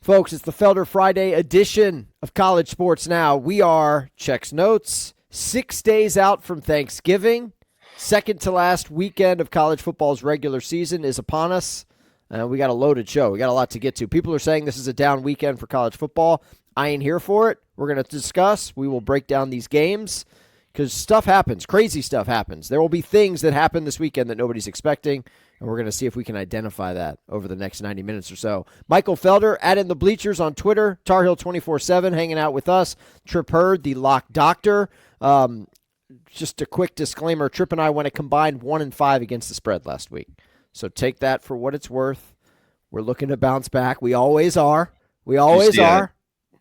Folks, it's the Felder Friday edition of College Sports Now. We are, checks notes, 6 days out from Thanksgiving. Second to last weekend of college football's regular season is upon us. We got a loaded show. We got a lot to get to. People are saying this is a down weekend for college football. I ain't here for it. We're going to discuss. We will break down these games because stuff happens. Crazy stuff happens. There will be things that happen this weekend that nobody's expecting, and we're going to see if we can identify that over the next 90 minutes or so. Michael Felder, at In the Bleachers on Twitter, Tar Heel 24/7, hanging out with us. Trip Hurd, the Lock Doctor. Just a quick disclaimer, Trip and I went a combined 1-5 against the spread last week. So take that for what it's worth. We're looking to bounce back. We always are. We always are.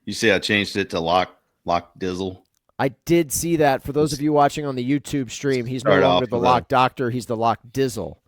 You see I changed it to Lock Dizzle? I did see that. For those of you watching on the YouTube stream, he's no longer the Lock Doctor. He's the Lock Dizzle.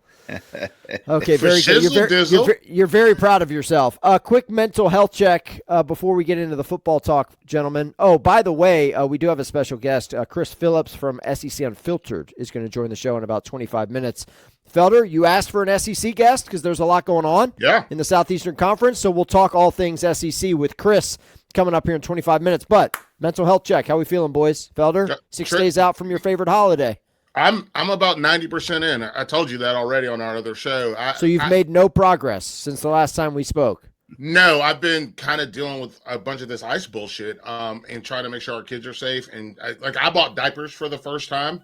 Okay, very good. You're very proud of yourself. Quick mental health check before we get into the football talk, gentlemen. Oh, by the way, we do have a special guest. Chris Phillips from SEC Unfiltered is going to join the show in about 25 minutes. Felder, you asked for an SEC guest because there's a lot going on in the Southeastern Conference, so we'll talk all things SEC with Chris coming up here in 25 minutes. But mental health check. How we feeling, boys? Felder, 6 days out from your favorite holiday. I'm about 90% in. I told you that already on our other show. So you've made no progress since the last time we spoke? No, I've been kind of dealing with a bunch of this ice bullshit and trying to make sure our kids are safe. And I bought diapers for the first time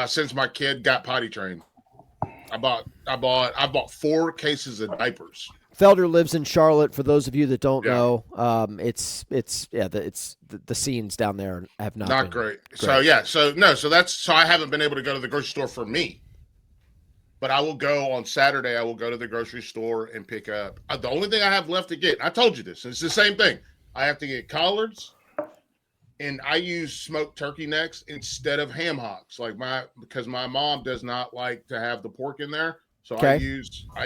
since my kid got potty trained. I bought 4 cases of diapers. Felder lives in Charlotte. For those of you that don't know, the scenes down there have not been great. So I haven't been able to go to the grocery store for me. But I will go on Saturday. I will go to the grocery store and pick up. The only thing I have left to get, I told you this, it's the same thing. I have to get collards, and I use smoked turkey necks instead of ham hocks, because my mom does not like to have the pork in there. So I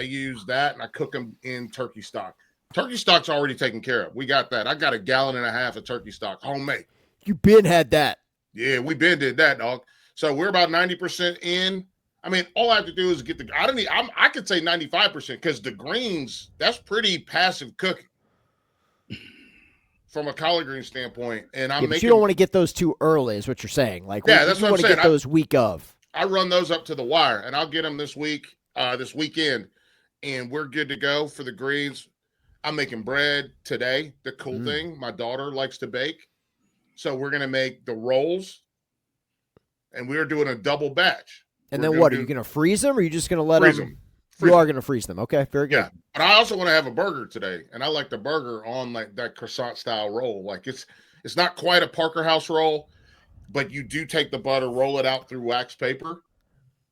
use that, and I cook them in turkey stock. Turkey stock's already taken care of. We got that. I got 1.5 gallons of turkey stock, homemade. You been had that. Yeah, we been did that, dog. So we're about 90% in. I mean, all I have to do is get I could say 95% because the greens, that's pretty passive cooking from a collard green standpoint. And but you don't want to get those too early, is what you're saying. That's what I'm saying. You want to get those week of. I run those up to the wire, and I'll get them this weekend, and we're good to go for the greens. I'm making bread today. The cool thing, my daughter likes to bake, so we're gonna make the rolls, and we're doing a double batch. And then what? Are you gonna freeze them, or are you just gonna let them? You are gonna freeze them. Okay, very good. Yeah, but I also want to have a burger today, and I like the burger on like that croissant style roll. Like it's not quite a Parker House roll, but you do take the butter, roll it out through wax paper.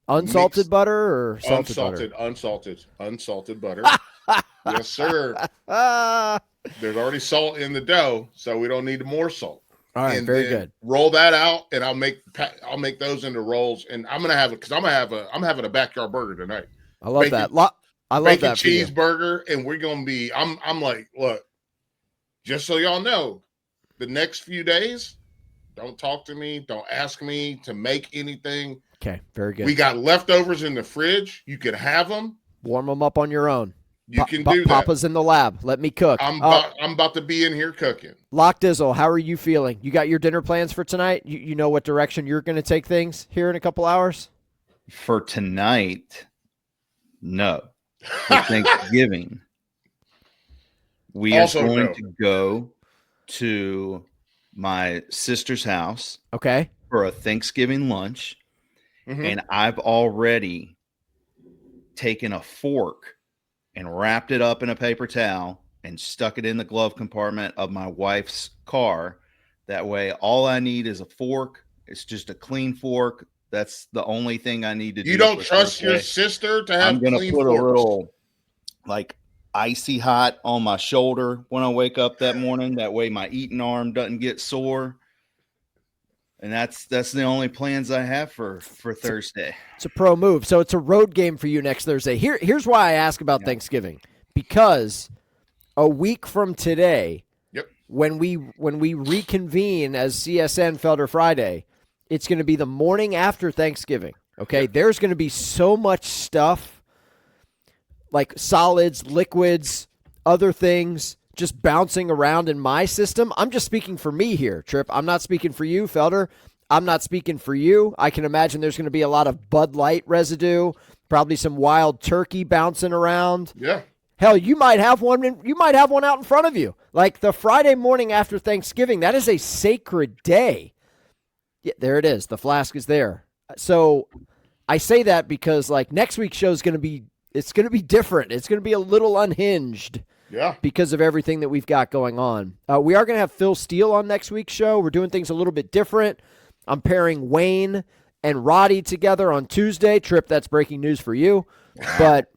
Unsalted butter or salted butter? Unsalted butter. Yes, sir. There's already salt in the dough, so we don't need more salt. All right, very good. Roll that out, and I'll make those into rolls, and I'm having a backyard burger tonight. I love that. I love that cheeseburger, and we're gonna be. I'm like, look, just so y'all know, the next few days, don't talk to me, don't ask me to make anything. Okay, very good. We got leftovers in the fridge. You can have them. Warm them up on your own. You can do that. Papa's in the lab. Let me cook. I'm about to be in here cooking. Lock Dizzle, how are you feeling? You got your dinner plans for tonight? You know what direction you're going to take things here in a couple hours? For tonight, no. For Thanksgiving, we are going to go to my sister's house. Okay. For a Thanksgiving lunch. Mm-hmm. And I've already taken a fork and wrapped it up in a paper towel and stuck it in the glove compartment of my wife's car. That way, all I need is a fork. It's just a clean fork. That's the only thing I need to do. You don't trust your sister to have clean forks? I'm going to put a little, icy hot on my shoulder when I wake up that morning. That way my eating arm doesn't get sore. And that's the only plans I have for Thursday. It's a pro move. So it's a road game for you next Thursday. Here's why I ask about Thanksgiving. Because a week from today, when we reconvene as CSN Felder Friday, it's going to be the morning after Thanksgiving. Okay? There's going to be so much stuff, like solids, liquids, other things, just bouncing around in my system. I'm just speaking for me here, Trip. I'm not speaking for you, Felder. I'm not speaking for you. I can imagine there's going to be a lot of Bud Light residue, probably some wild turkey bouncing around. Yeah. Hell, you might have one out in front of you. Like the Friday morning after Thanksgiving, that is a sacred day. Yeah, there it is. The flask is there. So I say that because like next week's show is going to be different. It's going to be a little unhinged. Yeah. Because of everything that we've got going on. We are going to have Phil Steele on next week's show. We're doing things a little bit different. I'm pairing Wayne and Roddy together on Tuesday. Trip, that's breaking news for you. But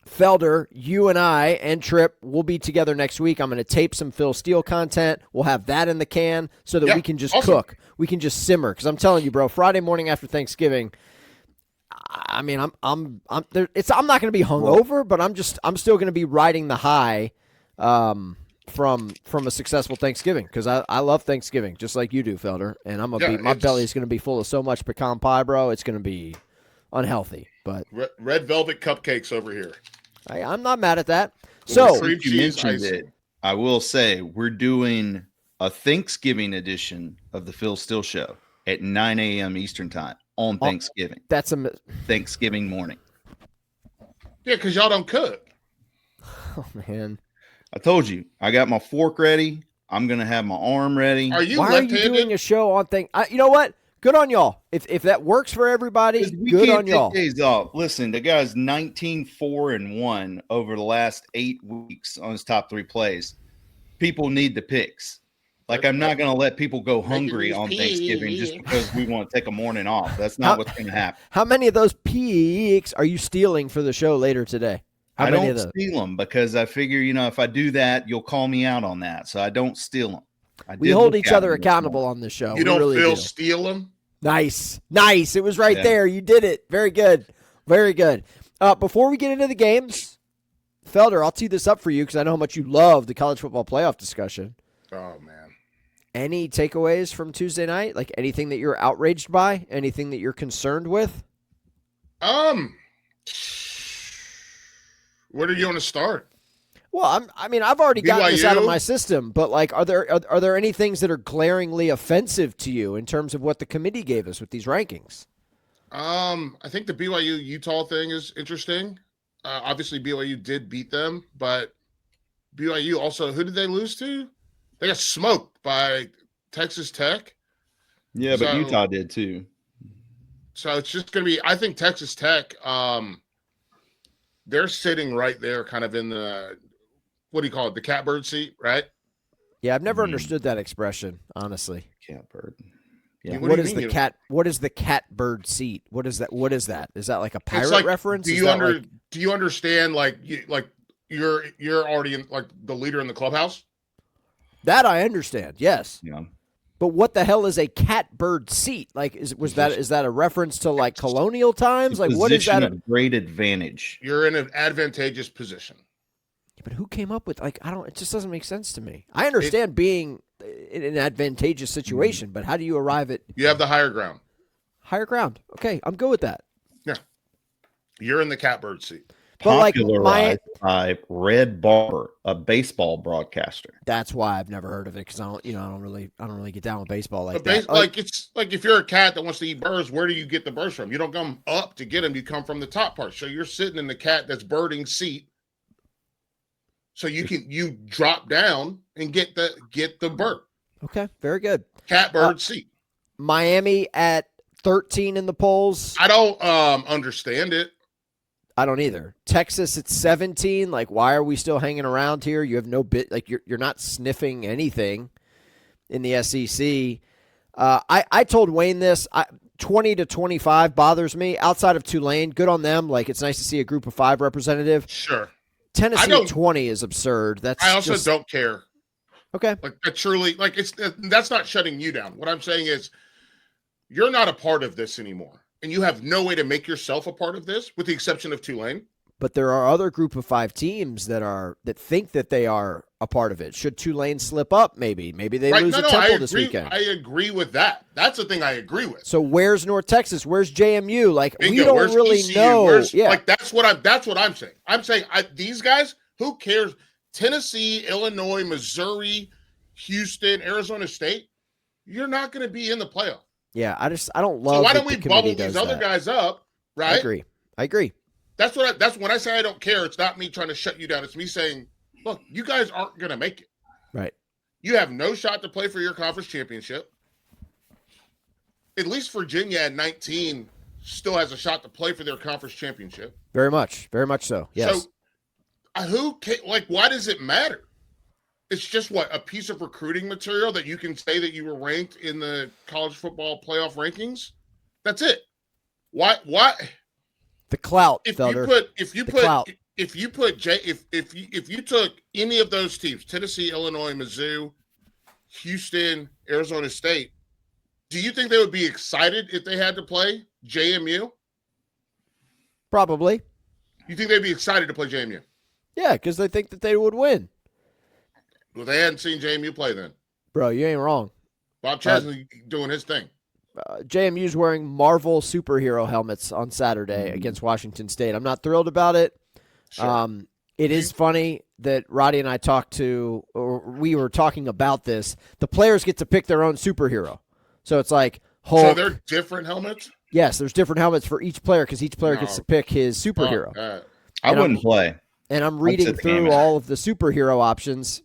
Felder, you and I and Trip will be together next week. I'm going to tape some Phil Steele content. We'll have that in the can so that we can just cook. We can just simmer. Because I'm telling you, bro, Friday morning after Thanksgiving, I mean, I'm not going to be hungover, but I'm still going to be riding the high from a successful Thanksgiving because I love Thanksgiving just like you do, Felder. And my belly is going to be full of so much pecan pie, bro. It's going to be unhealthy. But red velvet cupcakes over here. I'm not mad at that. So cream you cheese mentioned icing. it. I will say we're doing a Thanksgiving edition of the Phil Steele Show at 9 a.m. Eastern Time on Thanksgiving. That's Thanksgiving morning. Yeah, because y'all don't cook. Oh man, I told you, I got my fork ready. I'm gonna have my arm ready. Are you why left-handed? are you doing a show on you know what? Good on y'all. If that works for everybody, We good can't on y'all. take days off. Listen, the guy's 19-4-1 over the last 8 weeks on his top 3 plays. People need the picks. Like, I'm not going to let people go hungry on Thanksgiving just because we want to take a morning off. That's not what's going to happen. How many of those picks are you stealing for the show later today? How I many don't of those? steal them because I figure, if I do that, you'll call me out on that. So I don't steal them. We hold each other accountable on this show. You don't really feel do. steal them? Nice. It was right there. You did it. Very good. Very good. Before we get into the games, Felder, I'll tee this up for you because I know how much you love the college football playoff discussion. Oh, man. Any takeaways from Tuesday night? Like anything that you're outraged by? Anything that you're concerned with? Where do you want to start? Well, I've already gotten this out of BYU? my system, but like, are there any things that are glaringly offensive to you in terms of what the committee gave us with these rankings? I think the BYU Utah thing is interesting. Obviously, BYU did beat them, but BYU also, who did they lose to? They got smoked by Texas Tech. Yeah, but Utah did too. So it's just going to be, I think Texas Tech, they're sitting right there kind of in the, what do you call it? The catbird seat, right? Yeah, I've never understood that expression, honestly. Catbird. Yeah. What is the catbird seat? What is that? Is that like a pirate reference? Do you understand you're already in like the leader in the clubhouse? That I understand. Yes. Yeah. But what the hell is a catbird seat? Like, is that a reference to like colonial times? Like, what is that? Of great advantage. You're in an advantageous position. But who came up with it just doesn't make sense to me. I understand being in an advantageous situation, but how do you arrive at You have the higher ground. higher ground? Okay, I'm good with that. Yeah. You're in the catbird seat. But like Popularized by Red Barber, a baseball broadcaster. that's why I've never heard of it because I don't really get down with baseball like But that. it's like if you're a cat that wants to eat birds, where do you get the birds from? You don't come up to get them. You come from the top part. So you're sitting in the cat that's birding seat. So you drop down and get the bird. Okay, very good. Catbird seat. Miami at 13 in the polls. I don't understand it. I don't either. Texas at 17. Like, why are we still hanging around here? You have no bit. Like, you're not sniffing anything in the SEC. I told Wayne this. 20 to 25 bothers me. Outside of Tulane, good on them. Like, it's nice to see a Group of 5 representative. Sure. Tennessee at 20 is absurd. I also don't care. Okay. Like that truly, like that's not shutting you down. What I'm saying is, you're not a part of this anymore, and you have no way to make yourself a part of this, with the exception of Tulane. But there are other Group of 5 teams that think that they are a part of it. Should Tulane slip up? Maybe they lose at Temple this weekend. I agree with that. That's the thing I agree with. So where's North Texas? Where's JMU? Like, Bingo. we don't Where's really ECU? know. Like that's what I'm saying. I'm saying these guys. Who cares? Tennessee, Illinois, Missouri, Houston, Arizona State, you're not going to be in the playoff. Yeah, I don't love. So why that don't we the bubble committee these does other that. guys up? Right? I agree. That's when I say I don't care. It's not me trying to shut you down. It's me saying, look, you guys aren't going to make it. Right. You have no shot to play for your conference championship. At least Virginia at 19 still has a shot to play for their conference championship. Very much so. Yes. So why does it matter? It's just a piece of recruiting material that you can say that you were ranked in the college football playoff rankings. That's it. Why? The clout. If Felder. you took any of those teams, Tennessee, Illinois, Mizzou, Houston, Arizona State, do you think they would be excited if they had to play JMU? Probably. You think they'd be excited to play JMU? Yeah, because they think that they would win. Well, they hadn't seen JMU play then. Bro, you ain't wrong. Bob Chesney doing his thing. JMU's wearing Marvel superhero helmets on Saturday against Washington State. I'm not thrilled about it. Sure. It is funny that Roddy and I we were talking about this. The players get to pick their own superhero. So it's like Hulk. So they're different helmets? Yes, there's different helmets for each player because each player gets to pick his superhero. I wouldn't play. And I'm reading through all of the superhero options,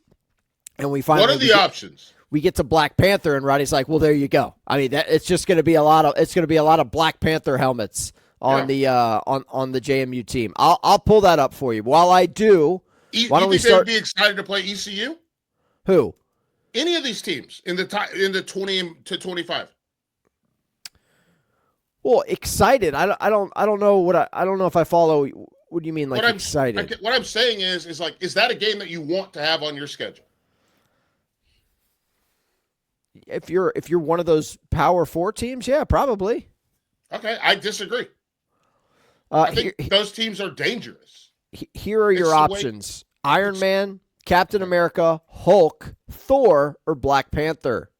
and we find what are the options? We get to Black Panther, and Roddy's like, "Well, there you go." I mean, it's just going to be a lot of Black Panther helmets on the JMU team. I'll pull that up for you. While I do, why don't we start? They'd be excited to play ECU? Who? Any of these teams in the 20 to 25? Well, excited. I don't know I don't know if I follow. What do you mean, like excited? What I'm saying is that a game that you want to have on your schedule? If you're one of those Power 4 teams, yeah, probably. Okay, I disagree. I think those teams are dangerous. Here are your options: Iron Man, Captain America, Hulk, Thor, or Black Panther.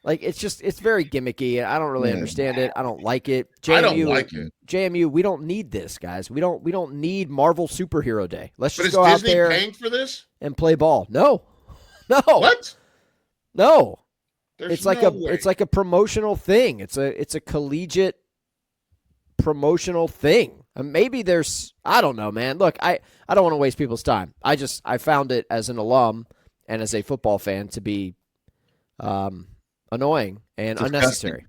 Like, it's very gimmicky. I don't really understand it. I don't like it. I don't like it. JMU, we don't need this, guys. We don't need Marvel Superhero Day. Let's just go out Disney there paying for this and play ball. No. What? No. There's it's like a promotional thing. It's a collegiate promotional thing. Maybe there's, I don't know, man. Look, I don't want to waste people's time. I found it as an alum and as a football fan to be annoying and unnecessary.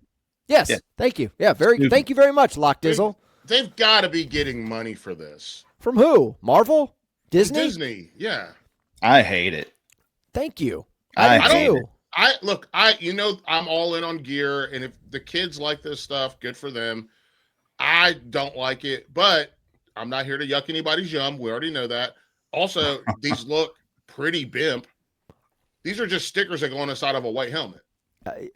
Yes, yeah. Thank you. Yeah, thank you very much, Lock Dizzle. They've got to be getting money for this. From who? Marvel? Disney? Disney, yeah. I hate it. Thank you. I do. I'm all in on gear, and if the kids like this stuff, good for them. I don't like it, but I'm not here to yuck anybody's yum. We already know that. Also, these look pretty bimp. These are just stickers that go on the side of a white helmet.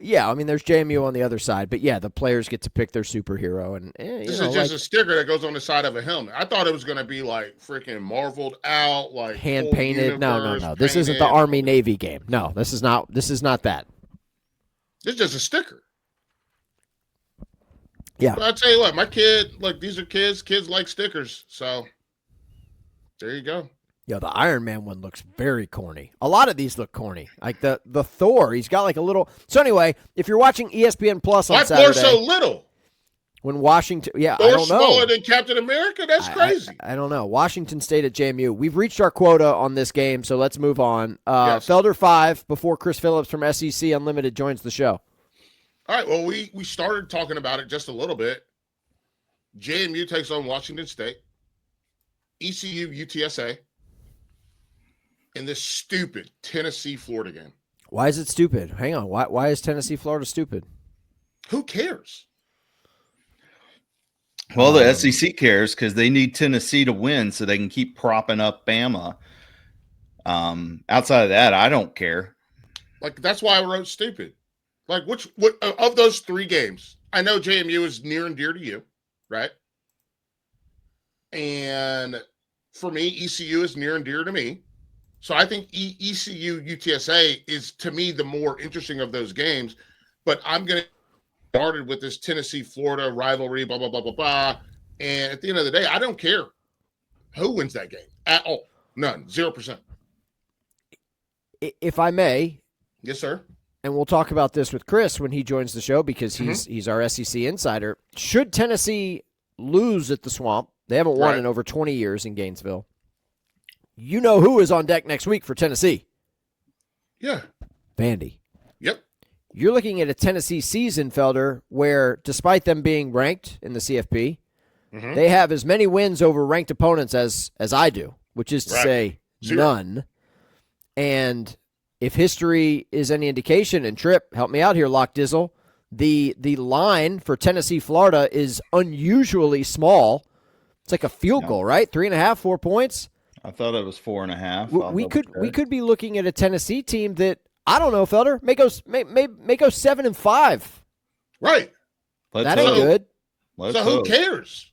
Yeah, I mean, there's JMU on the other side, but yeah, the players get to pick their superhero, and this is just a sticker that goes on the side of a helmet. I thought it was going to be like freaking marveled out, like hand painted. No. This isn't the Army Navy game. No, this is not that. This is just a sticker. Yeah, but I'll tell you what, my kid, these are kids. Kids like stickers, so there you go. Yeah, the Iron Man one looks very corny. A lot of these look corny. Like the Thor, he's got like a little. So anyway, if you're watching ESPN Plus on Saturday, why Thor so little? When Washington, I don't know. Smaller than Captain America. That's crazy. I don't know. Washington State at JMU. We've reached our quota on this game, so let's move on. Yes. Felder 5 before Chris Phillips from SEC Unlimited joins the show. All right. Well, we started talking about it just a little bit. JMU takes on Washington State. ECU UTSA. In this stupid Tennessee-Florida game. Why is it stupid? Hang on. Why is Tennessee-Florida stupid? Who cares? Well, the SEC cares because they need Tennessee to win so they can keep propping up Bama. Outside of that, I don't care. That's why I wrote stupid. What of those three games? I know JMU is near and dear to you, right? And for me, ECU is near and dear to me. So I think ECU UTSA is, to me, the more interesting of those games. But I'm going to started with this Tennessee-Florida rivalry, blah, blah, blah, blah, blah. And at the end of the day, I don't care who wins that game at all. None. 0%. If I may, Yes, sir. and we'll talk about this with Chris when he joins the show because he's our SEC insider. Should Tennessee lose at the Swamp, they haven't won in over 20 years in Gainesville. You know who is on deck next week for Tennessee? Yeah. Vandy. Yep. You're looking at a Tennessee season, Felder, where despite them being ranked in the CFP, they have as many wins over ranked opponents as I do, which is to say 0. none. And if history is any indication, and Tripp, help me out here, Lock Dizzle, the line for Tennessee, Florida is unusually small. It's like a field goal, right? 3.5, 4 points. I thought it was 4.5. We could be looking at a Tennessee team that I don't know, Felder, may go 7-5. Right. That ain't good. So who cares?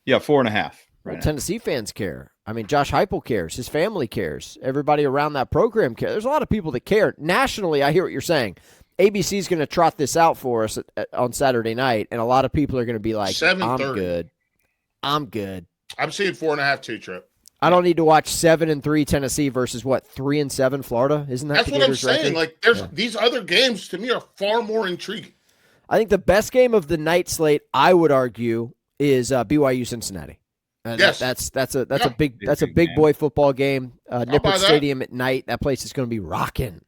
Yeah, 4.5. Well, Tennessee fans care. I mean, Josh Heupel cares. His family cares. Everybody around that program cares. There's a lot of people that care. Nationally, I hear what you're saying. ABC is going to trot this out for us on Saturday night, and a lot of people are going to be like, I'm good. I'm good. I'm seeing 4.5 too, Trip. I don't need to watch 7-3 Tennessee versus 3-7 Florida. Isn't that That's what I'm saying? record? Like, there's these other games to me are far more intriguing. I think the best game of the night slate, I would argue, is BYU Cincinnati. Yes, that's a big boy football game. Nippert Stadium at night. That place is going to be rocking.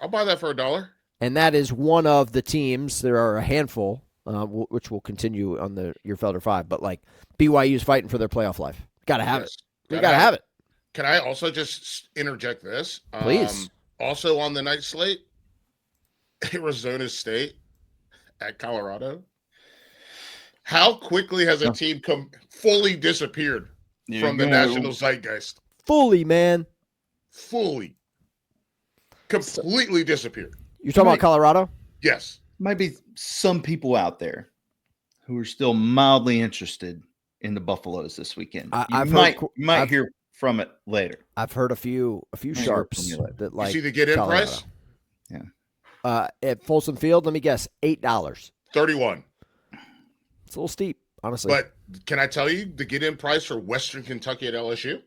I'll buy that for $1. And that is one of the teams. There are a handful, which will continue on your Felder 5. But like BYU's fighting for their playoff life. Got to have it. You got to have it. Can I also just interject this? Please. Also on the night slate, Arizona State at Colorado. How quickly has a team fully disappeared from the national zeitgeist? Fully, man. Fully. Completely disappeared. You're talking about Colorado? Yes. Might be some people out there who are still mildly interested in the Buffaloes this weekend. You might hear from it later. I've heard a few sharps that like. You see the get-in price? Yeah. At Folsom Field, let me guess, $8. 31. It's a little steep, honestly. But can I tell you the get-in price for Western Kentucky at LSU?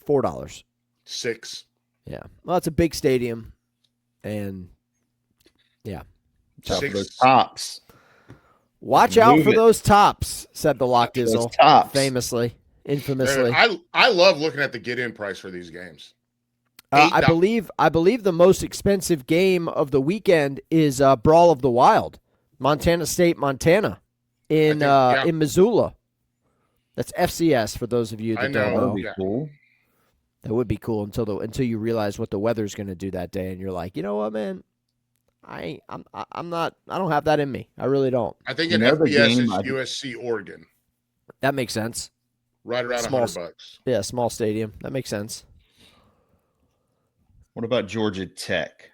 $4. 6. Yeah. Well, it's a big stadium, and yeah. Those tops. Watch out for those tops, said the Lock Dizzle, famously, infamously. I love looking at the get-in price for these games. I believe the most expensive game of the weekend is Brawl of the Wild, Montana State, Montana, in Missoula. That's FCS for those of you that don't know. That would be cool. That would be cool until you realize what the weather's going to do that day, and you're like, you know what, man. I don't have that in me. I really don't. I think an FBS is USC Oregon. That makes sense. Right around $100. Yeah, small stadium. That makes sense. What about Georgia Tech?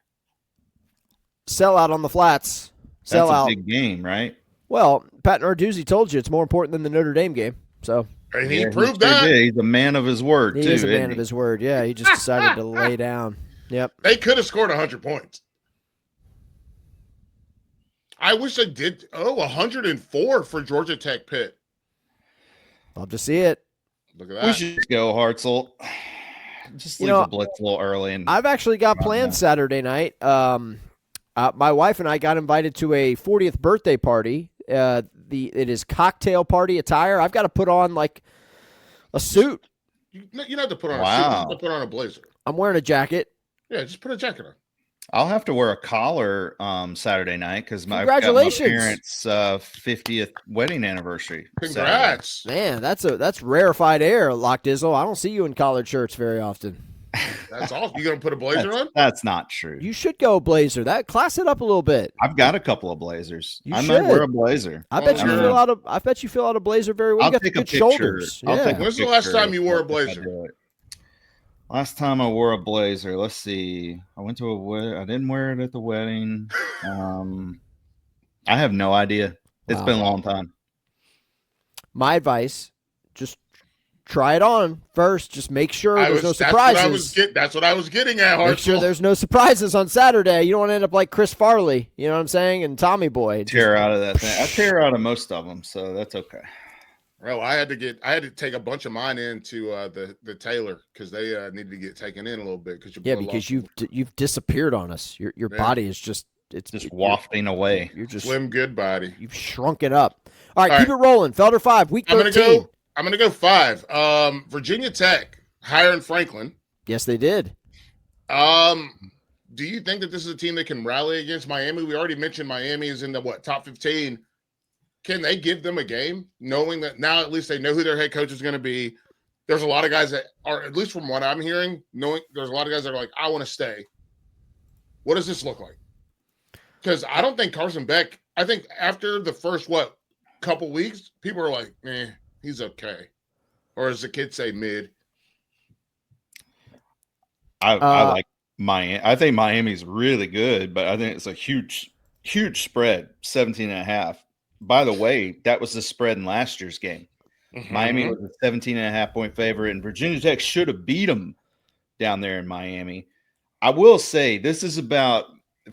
Sell out on the flats. Sell out. That's a big game, right? Well, Pat Narduzzi told you it's more important than the Notre Dame game. So and he proved that. He's a man of his word, too. He is a man of his word. Yeah, he just decided to lay down. Yep. They could have scored 100 points. I wish I did. 104 for Georgia Tech Pitt. Love to see it. Look at that. We should go, Hartzell. Just leave the blitz a little early. And I've actually got plans Saturday night. My wife and I got invited to a 40th birthday party. It is cocktail party attire. I've got to put on like a suit. You don't have to put on a suit. You have to put on a blazer. I'm wearing a jacket. Yeah, just put a jacket on. I'll have to wear a collar Saturday night because my parents' 50th wedding anniversary. Congrats, Saturday. Man! That's rarefied air, Lock Dizzle. I don't see you in collared shirts very often. That's awesome. You gonna put a blazer on? That's not true. You should go blazer. That class it up a little bit. I've got a couple of blazers. I might wear a blazer. I bet you fill out a blazer very well. I'll take a picture. Shoulders. When's the last time you wore a blazer? Last time I wore a blazer, let's see. I went to a wedding. I didn't wear it at the wedding. I have no idea. It's been a long time. My advice, just try it on first. Just make sure there's no surprises. That's what I was getting at, Hartzell. Make sure there's no surprises on Saturday. You don't want to end up like Chris Farley. You know what I'm saying? And Tommy Boy. Tear out of that thing. I tear out of most of them, so that's okay. Well, I had to take a bunch of mine into the Taylor because they needed to get taken in a little bit because you've disappeared on us. Your body is just wafting away. You're just slim good body. You've shrunk it up. All right, keep it rolling. Felder 5, week 13. I'm gonna go 5. Virginia Tech hiring Franklin. Yes, they did. Do you think that this is a team that can rally against Miami? We already mentioned Miami is in the top 15. Can they give them a game, knowing that now at least they know who their head coach is going to be? There's a lot of guys that are, at least from what I'm hearing, knowing there's a lot of guys that are like, I want to stay. What does this look like? Because I don't think Carson Beck, I think after the first, couple weeks, people are like, he's okay. Or as the kids say, mid. I like Miami. I think Miami's really good, but I think it's a huge spread, 17.5. By the way, that was the spread in last year's game. Mm-hmm. Miami was a 17.5-point favorite, and Virginia Tech should have beat them down there in Miami. I will say this is about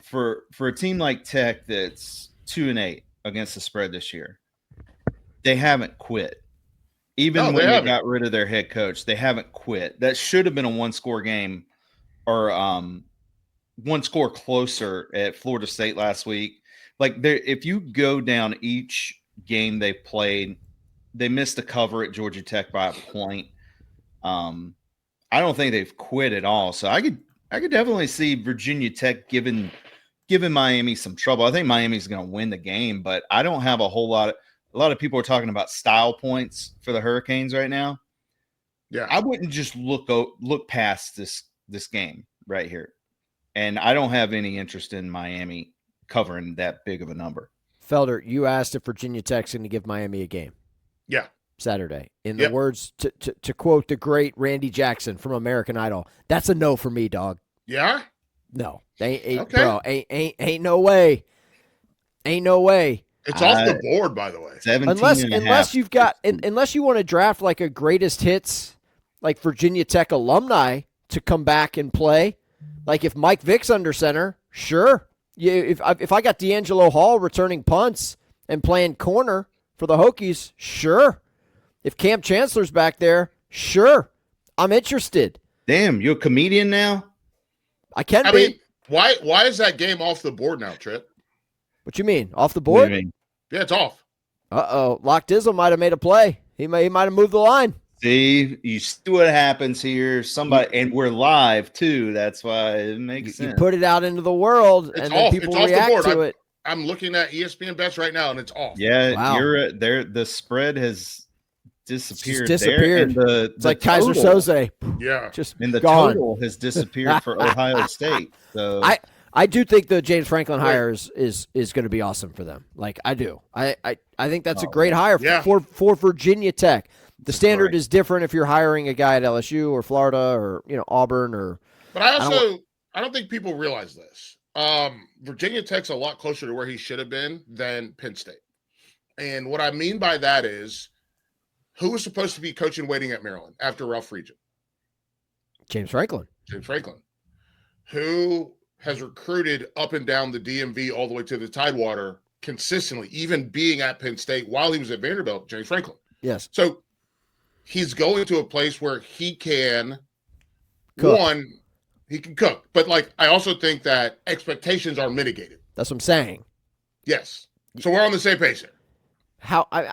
for a team like Tech that's 2-8 against the spread this year. They haven't quit. Even when they got rid of their head coach, they haven't quit. That should have been a one-score game or one score closer at Florida State last week. Like, if you go down each game they played, they missed a cover at Georgia Tech by a point. I don't think they've quit at all. So I could definitely see Virginia Tech giving Miami some trouble. I think Miami's going to win the game, but I don't have a lot of people are talking about style points for the Hurricanes right now. Yeah, I wouldn't just look past this game right here, and I don't have any interest in Miami covering that big of a number. Felder, you asked if Virginia Tech's going to give Miami a game. Yeah. Saturday. In the words, to quote the great Randy Jackson from American Idol, that's a no for me, dog. Yeah? No. Bro, ain't no way. Ain't no way. It's off the board, by the way. Unless you've got unless you want to draft like a greatest hits like Virginia Tech alumni to come back and play. Like if Mike Vick's under center, sure. If I got D'Angelo Hall returning punts and playing corner for the Hokies, sure. If Cam Chancellor's back there, sure. I'm interested. Damn, you're a comedian now? I mean, why is that game off the board now, Trip? What you mean? Off the board? Yeah, it's off. Uh-oh. Lock Dizzle might have made a play. He might have moved the line. See, you see what happens here. And we're live too. That's why it makes sense. You put it out into the world, and then people react to it. I'm looking at ESPN bets right now, and it's off. Yeah, wow. You're there. The spread has disappeared. It's disappeared. It's like Kaiser Soze. Yeah, just and the gone. total has disappeared for Ohio State. So I do think the James Franklin hire is going to be awesome for them. Like I do. I think that's a great hire for Virginia Tech. The standard is different if you're hiring a guy at LSU or Florida or Auburn or. But I don't think people realize this. Virginia Tech's a lot closer to where he should have been than Penn State, and what I mean by that is, who was supposed to be coaching waiting at Maryland after Ralph Regent? James Franklin, who has recruited up and down the DMV all the way to the Tidewater consistently, even being at Penn State while he was at Vanderbilt. James Franklin. Yes. So. He's going to a place where he can cook. He can cook. But I also think that expectations are mitigated. That's what I'm saying. Yes. So we're on the same page here.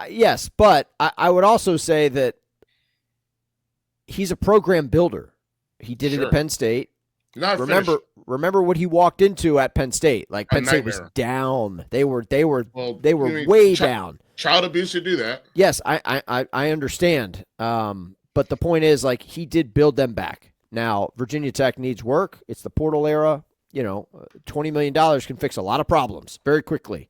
Yes, but I would also say that he's a program builder. He did it at Penn State. Remember what he walked into at Penn State. Like Penn State was down. They were way down. Child abuse to do that. Yes, I understand. But the point is, he did build them back. Now, Virginia Tech needs work. It's the portal era. $20 million can fix a lot of problems very quickly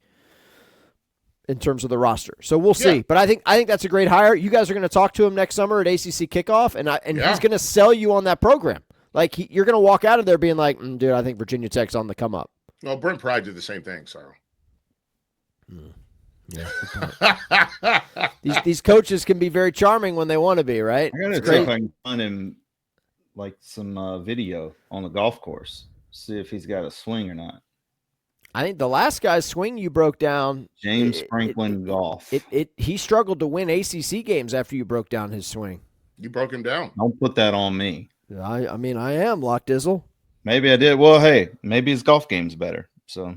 in terms of the roster. So we'll see. But I think that's a great hire. You guys are going to talk to him next summer at ACC kickoff, and he's going to sell you on that program. You're going to walk out of there being like, dude, I think Virginia Tech's on the come up. Well, Brent Pry did the same thing, so. Yeah. These coaches can be very charming when they want to be, right? I gotta see if I can find him some video on the golf course. See if he's got a swing or not. I think the last guy's swing you broke down, James Franklin Golf. He struggled to win ACC games after you broke down his swing. You broke him down. Don't put that on me. I mean, I am Lock Dizzle. Maybe I did. Well, hey, maybe his golf game's better. So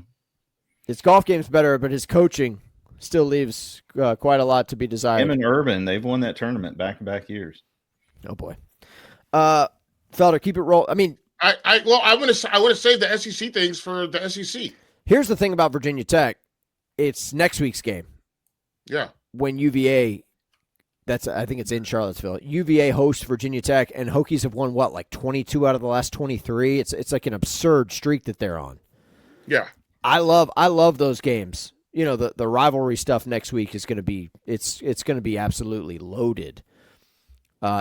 his golf game's better, but his coaching still leaves quite a lot to be desired. Him and Urban, they've won that tournament back-to-back years. Oh boy, Felder, keep it roll. I mean, I want to save the SEC things for the SEC. Here's the thing about Virginia Tech. It's next week's game. Yeah. When UVA, I think it's in Charlottesville. UVA hosts Virginia Tech, and Hokies have won, like 22 out of the last 23? It's like an absurd streak that they're on. Yeah. I love those games. You know, the rivalry stuff next week is going to be it's going to be absolutely loaded.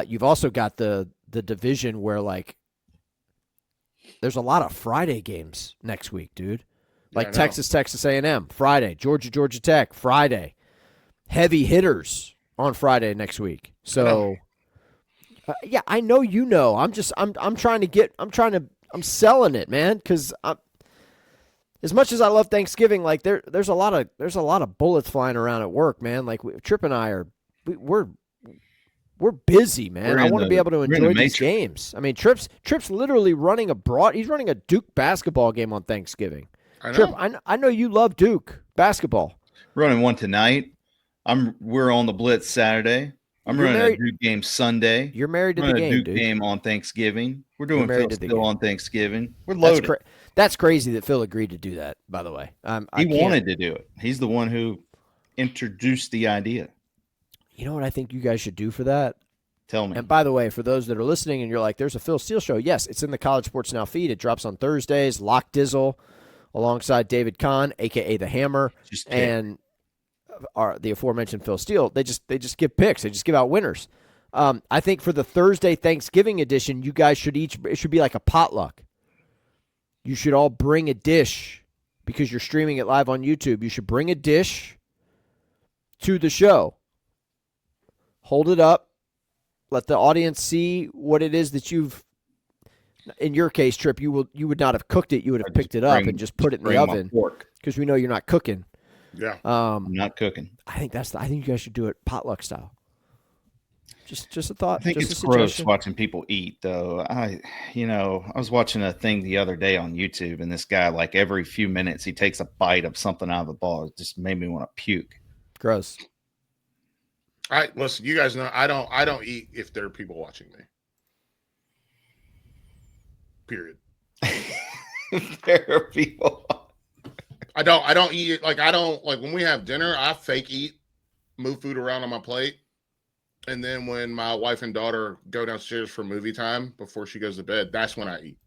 You've also got the division where, like, there's a lot of Friday games next week, dude. Like Texas A&M, Friday. Georgia Tech, Friday. Heavy hitters on Friday next week. So, yeah, I know you know. I'm selling it, man, because as much as I love Thanksgiving, like there's a lot of bullets flying around at work, man. Like Tripp and I we're busy, man. I want to be able to enjoy these games. I mean, Tripp's literally running he's running a Duke basketball game on Thanksgiving. I know. Tripp, I know you love Duke basketball. Running one tonight. We're on the Blitz Saturday. I'm running a Duke game Sunday. You're married to running the game, a Duke dude. game on Thanksgiving. We're doing Phil still on Thanksgiving. We're loaded. That's crazy that Phil agreed to do that, by the way. He wanted to do it. He's the one who introduced the idea. You know what I think you guys should do for that? Tell me. And by the way, for those that are listening and you're like, there's a Phil Steele show. Yes, it's in the College Sports Now feed. It drops on Thursdays. Lock Dizzle alongside David Kahn, a.k.a. The Hammer, and the aforementioned Phil Steele. They just give picks. They just give out winners. I think for the Thursday Thanksgiving edition, you guys it should be like a potluck. You should all bring a dish because you're streaming it live on YouTube. You should bring a dish to the show. Hold it up. Let the audience see what it is that you've, in your case, Tripp, you would not have cooked it. You would have picked it up and just put it in the oven because we know you're not cooking. Yeah. I'm not cooking. I think you guys should do it potluck style. Just a thought. I think it's gross watching people eat, though. I was watching a thing the other day on YouTube, and this guy, like every few minutes, he takes a bite of something out of the ball. It just made me want to puke. Gross. Listen, you guys know I don't eat if there are people watching me. Period. There are people. I don't eat it. Like when we have dinner, I fake eat, move food around on my plate. And then when my wife and daughter go downstairs for movie time before she goes to bed, that's when I eat.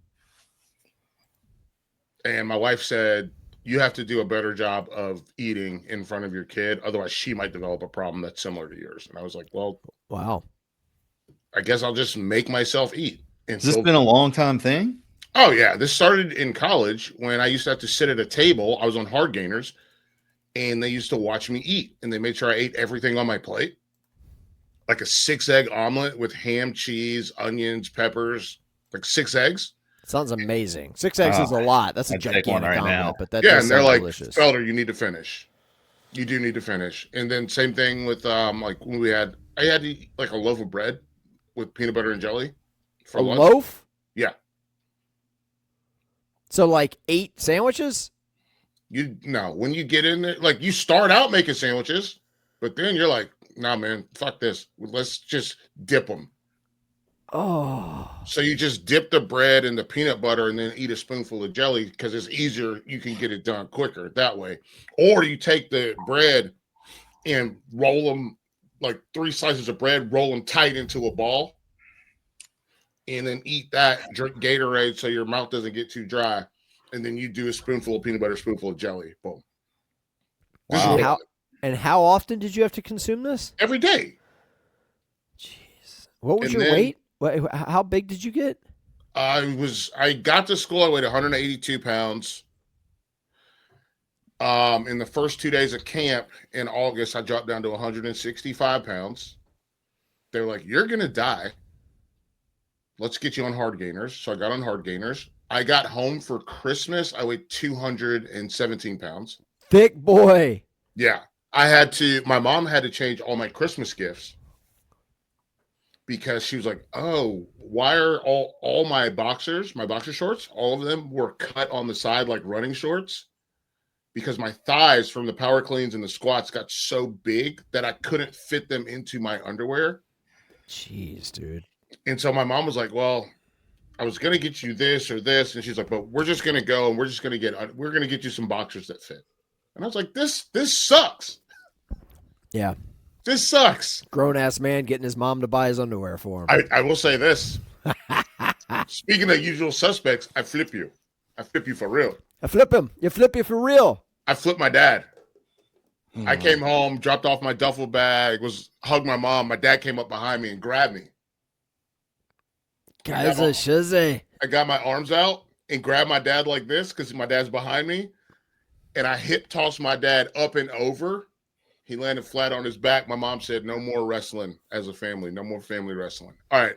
And my wife said, you have to do a better job of eating in front of your kid. Otherwise, she might develop a problem that's similar to yours. And I was like, well, wow. I guess I'll just make myself eat. Has this been a long time thing? Oh, yeah. This started in college when I used to have to sit at a table. I was on hard gainers, and they used to watch me eat. And they made sure I ate everything on my plate. Like a 6-egg omelet with ham, cheese, onions, peppers, like 6 eggs. Sounds amazing. 6 eggs is a lot. That's a gigantic omelet, but that and they're like, delicious. Felder, you need to finish. You do need to finish. And then same thing with like when I had to eat like a loaf of bread with peanut butter and jelly for lunch. Loaf? Yeah. So like 8 sandwiches? When you get in there, like you start out making sandwiches, but then you're like, nah, man, fuck this. Let's just dip them. Oh. So you just dip the bread in the peanut butter and then eat a spoonful of jelly because it's easier. You can get it done quicker that way. Or you take the bread and roll them, like 3 slices of bread, roll them tight into a ball, and then eat that, drink Gatorade so your mouth doesn't get too dry. And then you do a spoonful of peanut butter, spoonful of jelly. Boom. Wow. How often did you have to consume this? Every day. Jeez. What was your weight? How big did you get? I got to school, I weighed 182 pounds. In the first 2 days of camp in August, I dropped down to 165 pounds. They were like, you're going to die. Let's get you on hard gainers. So I got on hard gainers. I got home for Christmas. I weighed 217 pounds. Thick boy. Yeah. My mom had to change all my Christmas gifts because she was like, oh, why are all my boxer shorts, all of them were cut on the side like running shorts because my thighs from the power cleans and the squats got so big that I couldn't fit them into my underwear. Jeez, dude. And so my mom was like, well, I was going to get you this or this. And she's like, but we're just going to go and we're going to get you some boxers that fit. And I was like, this sucks. Yeah. This sucks. Grown-ass man getting his mom to buy his underwear for him. I will say this. Speaking of usual suspects, I flip you. I flip you for real. I flip him. You flip you for real. I flipped my dad. I came home, dropped off my duffel bag, hugged my mom. My dad came up behind me and grabbed me. Guys, a shizzy. I got my arms out and grabbed my dad like this because my dad's behind me. And I hip tossed my dad up and over. He landed flat on his back. My mom said, no more wrestling as a family. No more family wrestling. All right.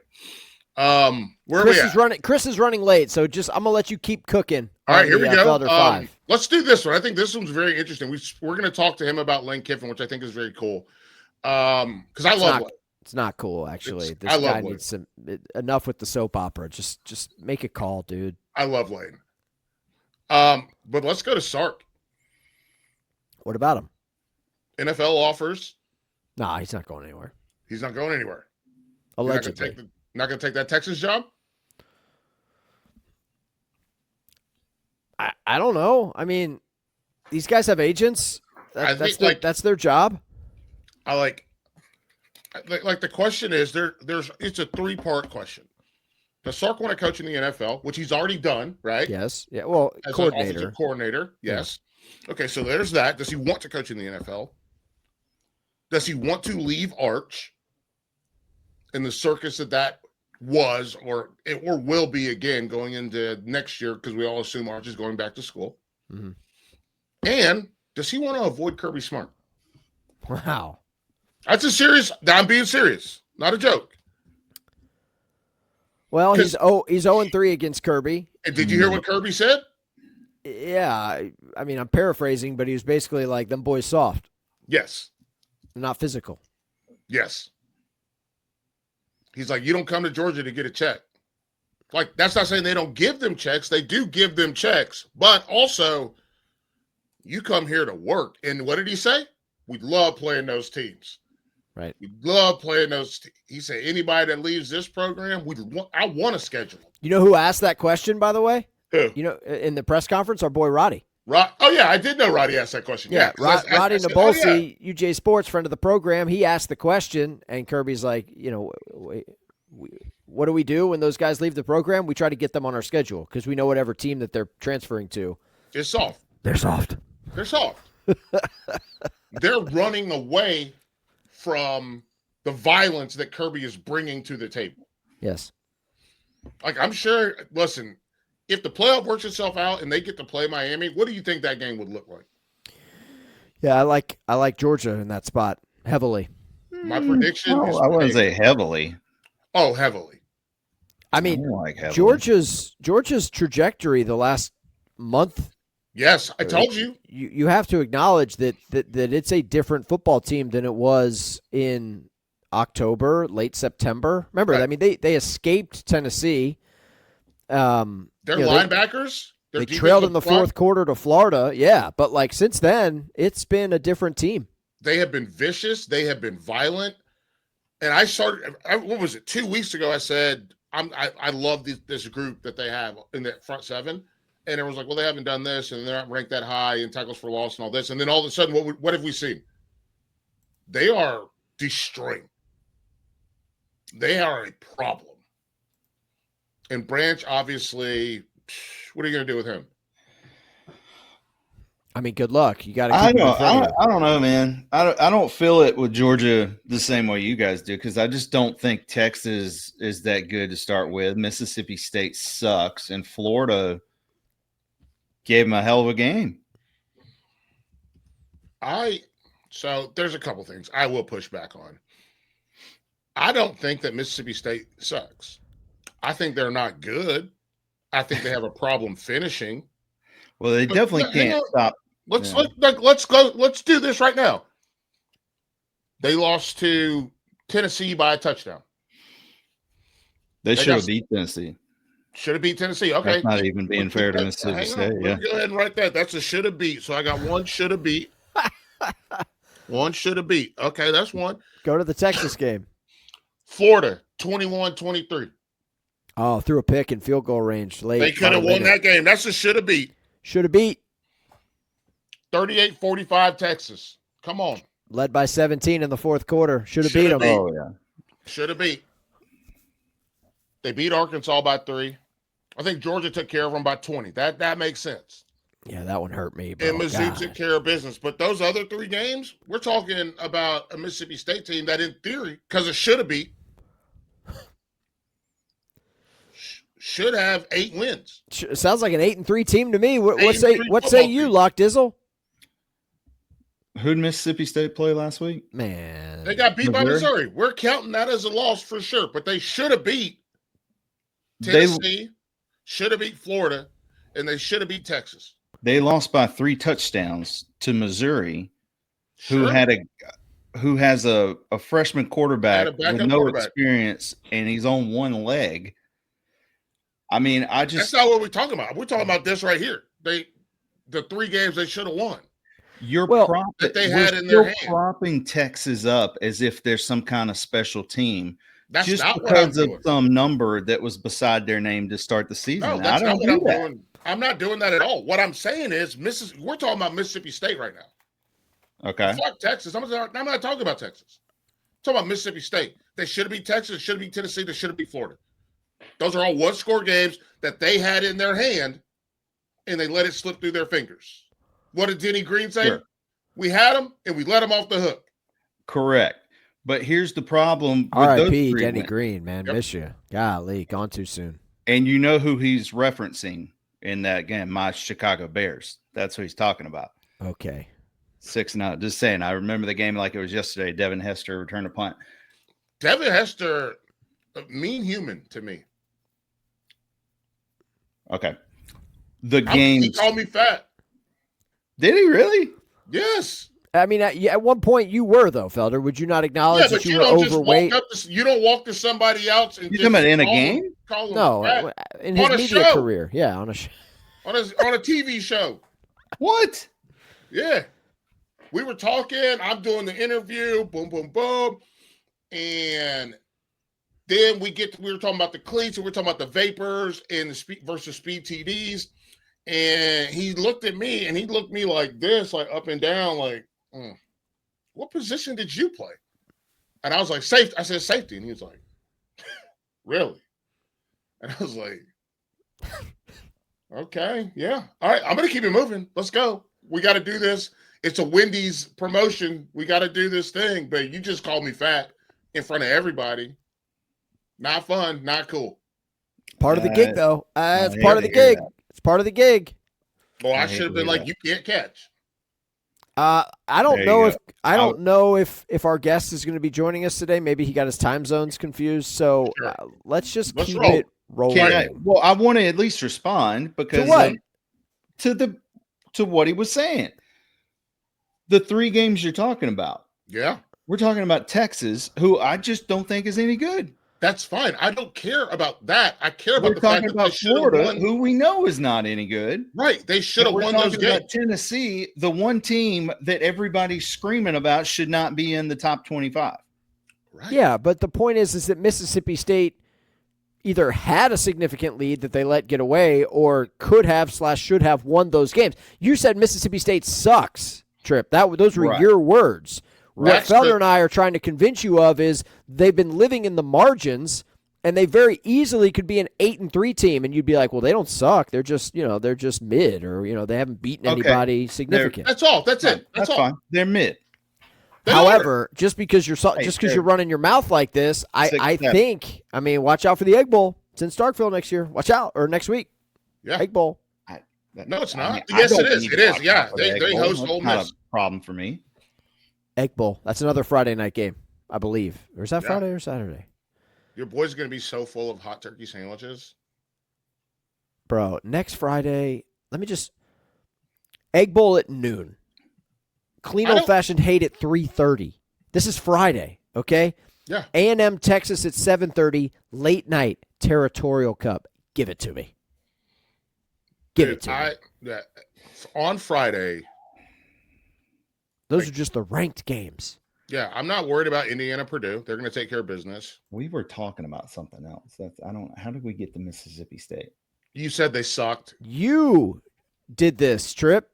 Where Chris are we is running. Chris is running late, so I'm gonna let you keep cooking. All right, here we go. Felder 5. Let's do this one. I think this one's very interesting. We're going to talk to him about Lane Kiffin, which I think is very cool. Because I love Lane. It's not cool, actually. This I love guy Lane. needs enough with the soap opera. Just make a call, dude. I love Lane. But let's go to Sark. What about him? NFL offers. Nah, he's not going anywhere. He's not going anywhere. Allegedly. Not going to take that Texas job? I don't know. I mean, these guys have agents. That's their job. I like the question is it's a 3-part question. Does Sark want to coach in the NFL, which he's already done, right? Yes. Yeah. Well, as coordinator. An offensive coordinator. Yes. Yeah. Okay, so there's that. Does he want to coach in the NFL? Does he want to leave Arch in the circus that was or will be again going into next year because we all assume Arch is going back to school? Mm-hmm. And does he want to avoid Kirby Smart? Wow. I'm being serious, not a joke. Well, he's 0-3 against Kirby. And did you hear what Kirby said? Yeah, I mean, I'm paraphrasing, but he was basically like, them boys soft. Yes. Not physical. Yes. He's like, you don't come to Georgia to get a check. Like, that's not saying they don't give them checks. They do give them checks. But also, you come here to work. And what did he say? We love playing those teams. Right. We love playing those. He said, anybody that leaves this program, I want to schedule them. You know who asked that question, by the way? Who? You know, in the press conference, our boy Roddy. Oh, yeah, I did know Roddy asked that question. Yeah, Roddy Nabolsi, UJ Sports, friend of the program, he asked the question, and Kirby's like, what do we do when those guys leave the program? We try to get them on our schedule because we know whatever team that they're transferring to. It's soft. They're soft. They're soft. They're running away from the violence that Kirby is bringing to the table. Yes. Like, I'm sure, listen, if the playoff works itself out and they get to play Miami, what do you think that game would look like? Yeah, I like Georgia in that spot heavily. My prediction is I wouldn't say heavily. Oh, heavily. I mean, like heavily. Georgia's trajectory the last month. Yes, I told you. You have to acknowledge that it's a different football team than it was in October, late September. Remember, right. I mean, they escaped Tennessee. Their linebackers. They trailed in the fourth quarter to Florida. Yeah, but like since then, it's been a different team. They have been vicious. They have been violent. And what was it? 2 weeks ago, I said, I love this group that they have in the front seven. And everyone's like, well, they haven't done this, and they're not ranked that high in tackles for loss and all this. And then all of a sudden, what have we seen? They are destroying. They are a problem. And Branch, obviously, what are you going to do with him? I mean, good luck. You got to. I don't know, man. I don't feel it with Georgia the same way you guys do because I just don't think Texas is that good to start with. Mississippi State sucks, and Florida gave him a hell of a game. So there's a couple things I will push back on. I don't think that Mississippi State sucks. I think they're not good. I think they have a problem finishing. Well, they definitely can't stop. Let's go. Let's do this right now. They lost to Tennessee by a touchdown. They should have beat Tennessee. Should have beat Tennessee. Okay. That's not even being fair to Mississippi State. Yeah. Go ahead and write that. That's a should have beat. So I got one should have beat. One should have beat. Okay, that's one. Go to the Texas game. Florida, 21-23. Oh, threw a pick in field goal range late. They could have won that game. That's a should have beat. Should have beat. 38-45 Texas. Come on. Led by 17 in the fourth quarter. Should have beat them. Oh, yeah. Should have beat. They beat Arkansas by 3. I think Georgia took care of them by 20. That makes sense. Yeah, that one hurt me. Bro. And Mizzou took care of business. But those other 3 games, we're talking about a Mississippi State team that, in theory, because it should have beat, should have 8 wins. Sounds like an 8-3 team to me. What say you, Lock Dizzle? Who'd Mississippi State play last week? Man, they got beat by Missouri. We're counting that as a loss for sure. But they should have beat Tennessee, should have beat Florida, and they should have beat Texas. They lost by 3 touchdowns to Missouri, who has a freshman quarterback with no experience, and he's on one leg. I mean, that's not what we're talking about. We're talking about this right here. The 3 games they should have won. That they had in their hand. Propping Texas up as if there's some kind of special team. That's just not because what I'm of some number that was beside their name to start the season. No, that's not what I'm doing. I'm not doing that at all. What I'm saying is, we're talking about Mississippi State right now. Okay. Fuck Texas. I'm not talking about Texas. I'm talking about Mississippi State. They should have beat Texas. Should have beat Tennessee. They should have beat Florida. Those are all one-score games that they had in their hand, and they let it slip through their fingers. What did Denny Green say? Sure. We had them, and we let them off the hook. Correct. But here's the problem. R.I.P. Denny Green, man. Yep. Miss you. Golly, gone too soon. And you know who he's referencing in that game? My Chicago Bears. That's what he's talking about. Okay. 6-0. Just saying. I remember the game like it was yesterday. Devin Hester returned a punt. Devin Hester, a mean human to me. Okay. The game. He called me fat. Did he really? Yes. I mean, at one point you were, though, Felder. Would you not acknowledge that you were overweight? You don't walk to somebody else and you talking about in a game? No, in his media career. Yeah, on a show. On a TV show. What? Yeah. We were talking. I'm doing the interview. Boom, boom, boom. And then we were talking about the cleats, and we're talking about the vapors and the speed versus speed TDs. And he looked at me, and he looked me like this, like up and down, like, what position did you play? And I was like, safety. I said safety. And he was like, really? And I was like, okay, yeah. All right, I'm going to keep it moving. Let's go. We got to do this. It's a Wendy's promotion. We got to do this thing. But you just called me fat in front of everybody. Not fun. Not cool. Part of the gig, though. It's part of the gig. It's part of the gig. Well, I should have been like, you can't catch. I don't know if our guest is going to be joining us today. Maybe he got his time zones confused. So let's just keep it rolling. I want to at least respond because to what he was saying. The 3 games you're talking about. Yeah. We're talking about Texas, who I just don't think is any good. That's fine. I don't care about that. I care about the fact that Florida, who we know is not any good. Right. They should have won those games. Tennessee, the one team that everybody's screaming about should not be in the top 25. Right. Yeah, but the point is that Mississippi State either had a significant lead that they let get away or could have / should have won those games. You said Mississippi State sucks, Trip. Those were your words. What Felder and I are trying to convince you of is they've been living in the margins, and they very easily could be an 8-3 team, and you'd be like, well, they don't suck. They're just, they're just mid, or they haven't beaten anybody significant. That's all. That's it. That's all. Fine. They're mid. However, just because you're running your mouth like this, I think, watch out for the Egg Bowl. It's in Starkville next year. Watch out, or next week. Yeah, Egg Bowl. No, it's not. Yes, it is. It is. Yeah, they host Ole Miss. Not a problem for me. Egg Bowl. That's another Friday night game, I believe. Or is that Friday or Saturday? Your boy's going to be so full of hot turkey sandwiches. Bro, next Friday, let me just Egg Bowl at noon. Clean old-fashioned hate at 3:30. This is Friday, okay? Yeah. A&M Texas at 7:30, late night, Territorial Cup. Give it to me. Give it to me. Yeah, on Friday. Those are just the ranked games. Yeah, I'm not worried about Indiana Purdue. They're going to take care of business. We were talking about something else. How did we get to Mississippi State? You said they sucked. You did this, Trip.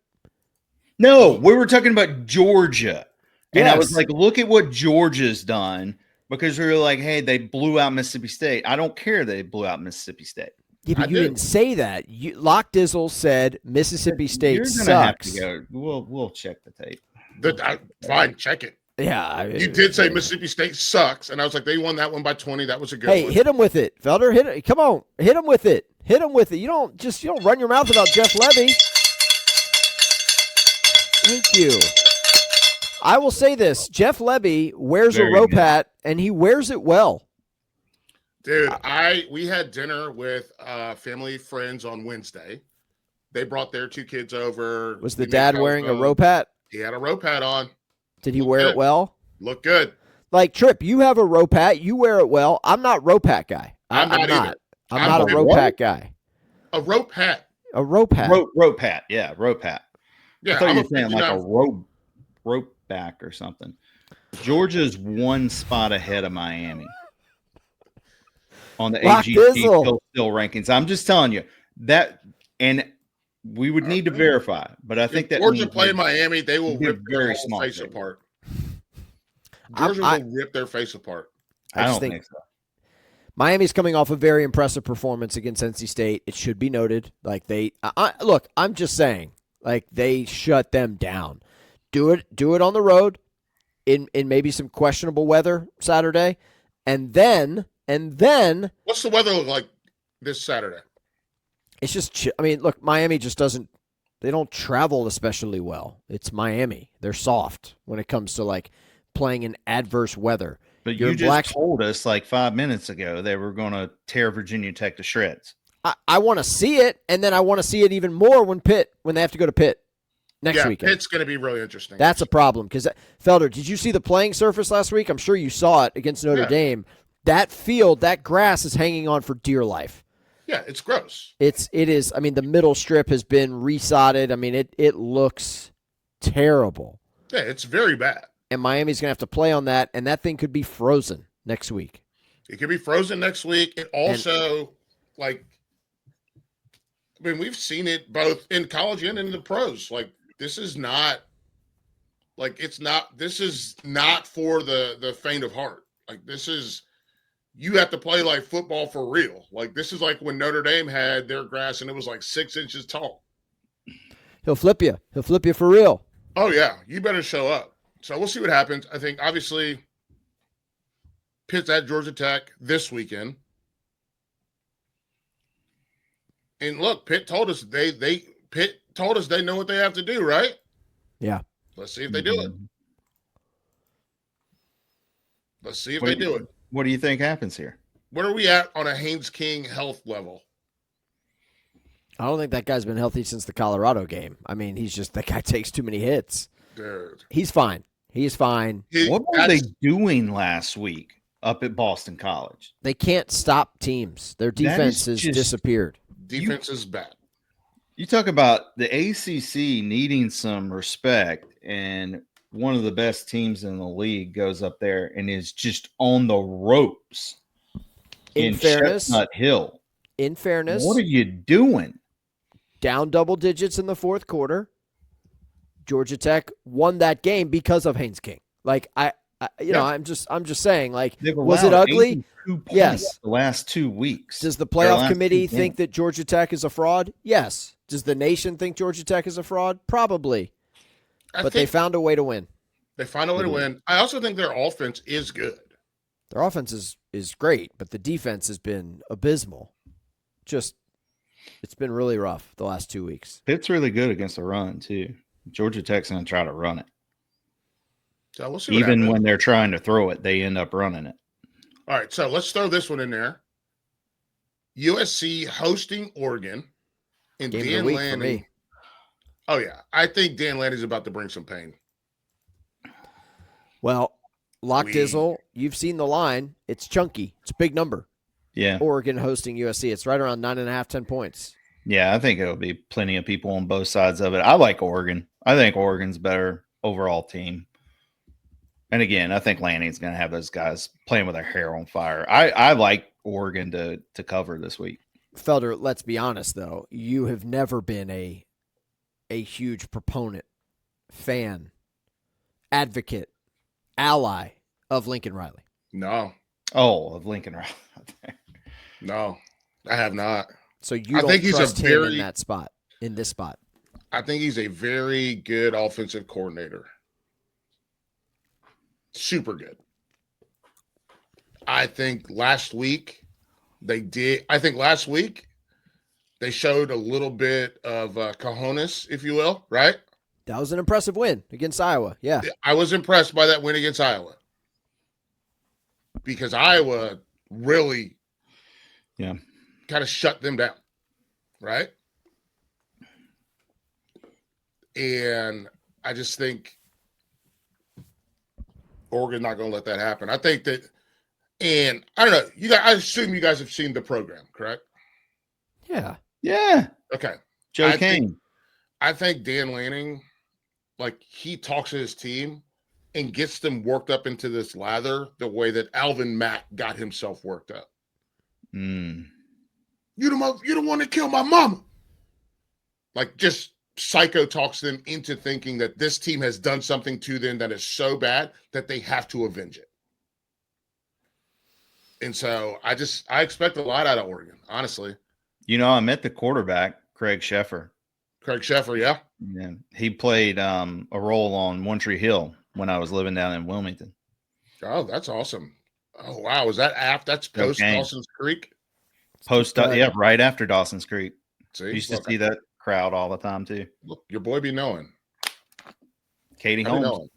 No, we were talking about Georgia. And Yes. I was like, look at what Georgia's done, because we were like, hey, they blew out Mississippi State. I don't care they blew out Mississippi State. Yeah, but you didn't say that. Lock Dizzle said Mississippi State You're gonna sucks. have to go. We'll check the tape. Fine, check it. Yeah. You did say Mississippi State sucks, and I was like, they won that one by 20. That was a good one. Hey, hit him with it, Felder. Hit it. Come on, hit him with it. Hit him with it. You don't run your mouth about Jeff Levy. Thank you. I will say this: Jeff Levy wears a rope hat, and he wears it well. Dude, we had dinner with family friends on Wednesday. They brought their two kids over. Was the dad wearing a rope hat? He had a rope hat on. Did he wear it well? Look good. Like, Trip, you have a rope hat. You wear it well. I'm not rope hat guy. I'm not either. I'm not a rope hat guy. A rope hat. A rope hat. Rope hat. Yeah, rope hat. Yeah, I thought you were saying like a rope back or something. Georgia's one spot ahead of Miami on the Lock AGT Dizzle. still rankings. I'm just telling you that, and we would need to verify, but I think that Georgia play Miami, they will rip very their small face thing. apart. Georgia will rip their face apart. I don't think so. Miami's coming off a very impressive performance against NC State. It should be noted. Like look, I'm just saying, like they shut them down. Do it on the road in maybe some questionable weather Saturday, and then What's the weather look like this Saturday? it's just. I mean, look, Miami just doesn't. They don't travel especially well. It's Miami. They're soft when it comes to like playing in adverse weather. But you just told us like 5 minutes ago they were going to tear Virginia Tech to shreds. I want to see it, and then I want to see it even more when they have to go to Pitt next weekend. Pitt's going to be really interesting. That's a problem because Felder, did you see the playing surface last week? I'm sure you saw it against Notre Dame. That field, that grass is hanging on for dear life. Yeah, it's gross. It is. I mean, the middle strip has been resodded. I mean, it looks terrible. Yeah, it's very bad. And Miami's going to have to play on that, and that thing could be frozen next week. It could be frozen next week. It also, I mean, we've seen it both in college and in the pros. Like, this is not for the faint of heart. Like, this is, you have to play like football for real. Like, this is like when Notre Dame had their grass and it was like 6 inches tall. He'll flip you. He'll flip you for real. Oh, yeah. You better show up. So we'll see what happens. I think, obviously, Pitt's at Georgia Tech this weekend. And look, Pitt told us they know what they have to do, right? Yeah. Let's see if they do it. Let's see if they do it. What do you think happens here? Where are we at on a Haynes King health level? I don't think that guy's been healthy since the Colorado game. I mean, that guy takes too many hits. Dude. He's fine. He's fine. What were they doing last week up at Boston College? They can't stop teams. Their defense has disappeared. Defense is bad. You talk about the ACC needing some respect, and one of the best teams in the league goes up there and is just on the ropes in Chestnut Hill. In fairness, what are you doing? Down double digits in the fourth quarter. Georgia Tech won that game because of Haynes King. Like I'm just saying. Like, was it ugly? Yes. The last 2 weeks. Does the playoff committee think that Georgia Tech is a fraud? Yes. Does the nation think Georgia Tech is a fraud? Probably. But they found a way to win. They found a way to win. I also think their offense is good. Their offense is great, but the defense has been abysmal. It's been really rough the last 2 weeks. Pitt's really good against the run too. Georgia Tech's going to try to run it. So we'll see. Even when they're trying to throw it, they end up running it. All right, so let's throw this one in there. USC hosting Oregon. And Game of Dan the week for Lanning. me. Oh, yeah. I think Dan Lanning's about to bring some pain. Well, Lock Dizzle, you've seen the line. It's chunky. It's a big number. Yeah. Oregon hosting USC. It's right around 9.5, 10 points. Yeah, I think it'll be plenty of people on both sides of it. I like Oregon. I think Oregon's better overall team. And again, I think Lanning's going to have those guys playing with their hair on fire. I like Oregon to cover this week. Felder, let's be honest, though. You have never been a huge proponent, fan, advocate, ally of Lincoln Riley. No. Oh, of Lincoln Riley. No, I have not. So you don't trust him in that spot, in this spot. I think he's a very good offensive coordinator. Super good. I think last week they showed a little bit of cojones, if you will, right? That was an impressive win against Iowa. Yeah. I was impressed by that win against Iowa. Because Iowa really kind of shut them down, right? And I just think Oregon's not going to let that happen. I think that, and I don't know, I assume you guys have seen the program, correct? Yeah. Yeah. Okay. Joe Kane. I think Dan Lanning, he talks to his team and gets them worked up into this lather the way that Alvin Mack got himself worked up. Mm. You don't want to kill my mama. Just psycho talks them into thinking that this team has done something to them that is so bad that they have to avenge it. And so I expect a lot out of Oregon, honestly. I met the quarterback, Craig Sheffer. Yeah. Yeah. He played a role on One Tree Hill when I was living down in Wilmington. Oh, that's awesome. Oh, wow. Is that that's post Dawson's Creek? Right after Dawson's Creek. See, used to see that crowd all the time too. Look, your boy be knowing. Katie Holmes.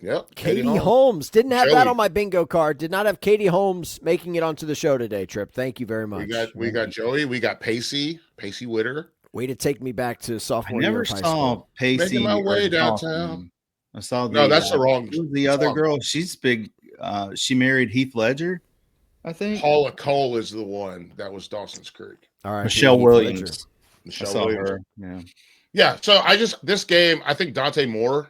Yep. Katie Holmes. Didn't have that on my bingo card. Did not have Katie Holmes making it onto the show today, Tripp. Thank you very much. We got Joey. We got Pacey Witter. Way to take me back to sophomore year of high school. I never saw Pacey. Making my way downtown. I saw that's the wrong. The other girl, she's big. She married Heath Ledger, I think. Paula Cole is the one that was Dawson's Creek. All right, Michelle Williams. Michelle I saw Williams. her. Yeah. Yeah. So this game, I think Dante Moore.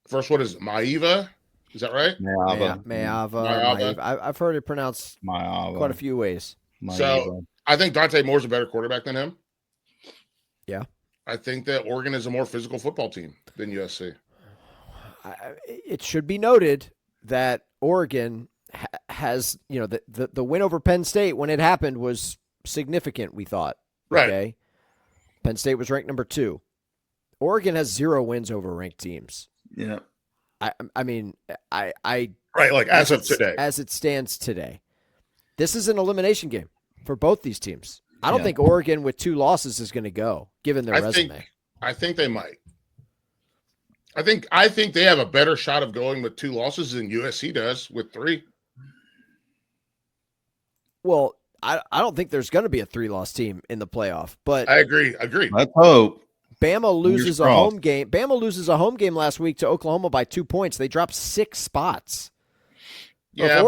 First one is Maiva. Is that right? Maeva. I've heard it pronounced quite a few ways. So I think Dante Moore's a better quarterback than him. Yeah. I think that Oregon is a more physical football team than USC. It should be noted that Oregon has, the win over Penn State when it happened was significant, we thought. Right. Okay. Penn State was ranked number 2. Oregon has 0 wins over ranked teams. Yeah. I mean, right, as of today. As it stands today. This is an elimination game for both these teams. I don't think Oregon with 2 losses is going to go, given their resume. I think they might. I think they have a better shot of going with 2 losses than USC does with 3. Well, I don't think there's going to be a 3-loss team in the playoff, but I agree. Let's hope. Bama loses a home game. Bama loses a home game last week to Oklahoma by 2 points. They dropped 6 spots. Yeah,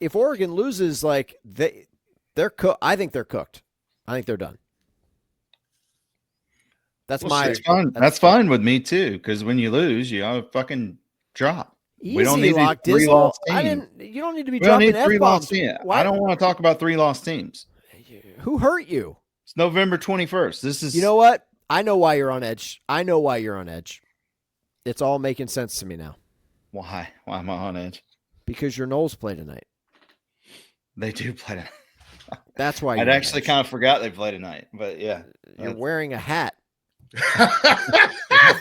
if Oregon loses, they're cooked. I think they're cooked. I think they're done. That's That's fine with me too, because when you lose, you fucking drop. Easy, we don't need Lock Dizzle. You don't need to be dropping F-bombs. I don't want to talk about 3-loss teams. Who hurt you? It's November 21st. This is. You know what? I know why you're on edge. It's all making sense to me now. Why? Why am I on edge? Because your Knowles play tonight. They do play tonight. That's why. I'd actually kind of forgot they play tonight, but yeah. You're wearing a hat.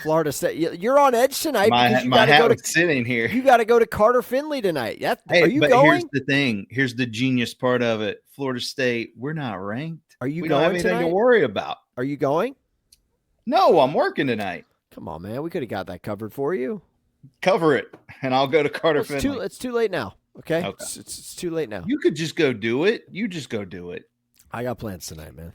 Florida State. You're on edge tonight because you got to go to sitting here. You got to go to Carter Finley tonight. Are you going? Here's the thing. Here's the genius part of it. Florida State. We're not ranked. Are you we going don't have anything tonight? to worry about. Are you going? No, I'm working tonight. Come on, man. We could have got that covered for you. Cover it, and I'll go to Carter Finley. It's too late now. Okay. It's too late now. You could just go do it. You just go do it. I got plans tonight, man.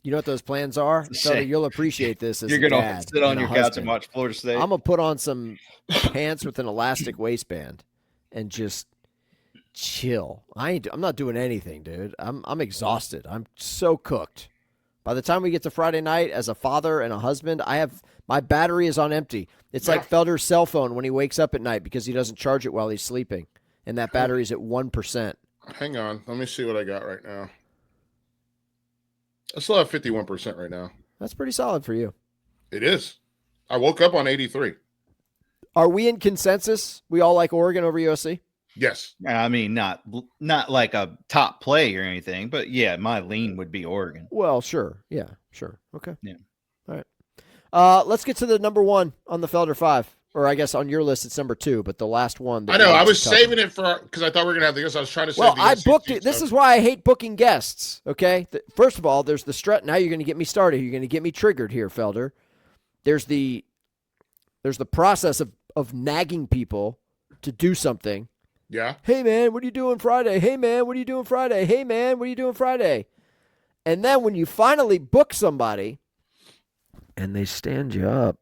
You know what those plans are? It's a Felder, shame. you'll appreciate this as You're a gonna dad sit on and a your couch husband. and watch Florida State. I'm gonna put on some pants with an elastic waistband and just chill. I'm not doing anything, dude. I'm exhausted. I'm so cooked. By the time we get to Friday night, as a father and a husband, my battery is on empty. It's like Felder's cell phone when he wakes up at night because he doesn't charge it while he's sleeping, and that battery's at 1%. Hang on, let me see what I got right now. I still have 51% right now. That's pretty solid for you. It is. I woke up on 83. Are we in consensus? We all like Oregon over USC? Yes. I mean, not like a top play or anything, but yeah, my lean would be Oregon. Well, sure. Yeah, sure. Okay. Yeah. All right. Let's get to the number one on the Felder 5. Or I guess on your list it's number 2, but the last one. I know. I was saving it for because I thought we were gonna have the guests. I was trying to save. Well, the I SEC booked it. This stuff. is why I hate booking guests. Okay. First of all, there's the strut. Now you're going to get me started. You're going to get me triggered here, Felder. There's the process of nagging people to do something. Yeah. Hey man, what are you doing Friday? Hey man, what are you doing Friday? Hey man, what are you doing Friday? And then when you finally book somebody, and they stand you up,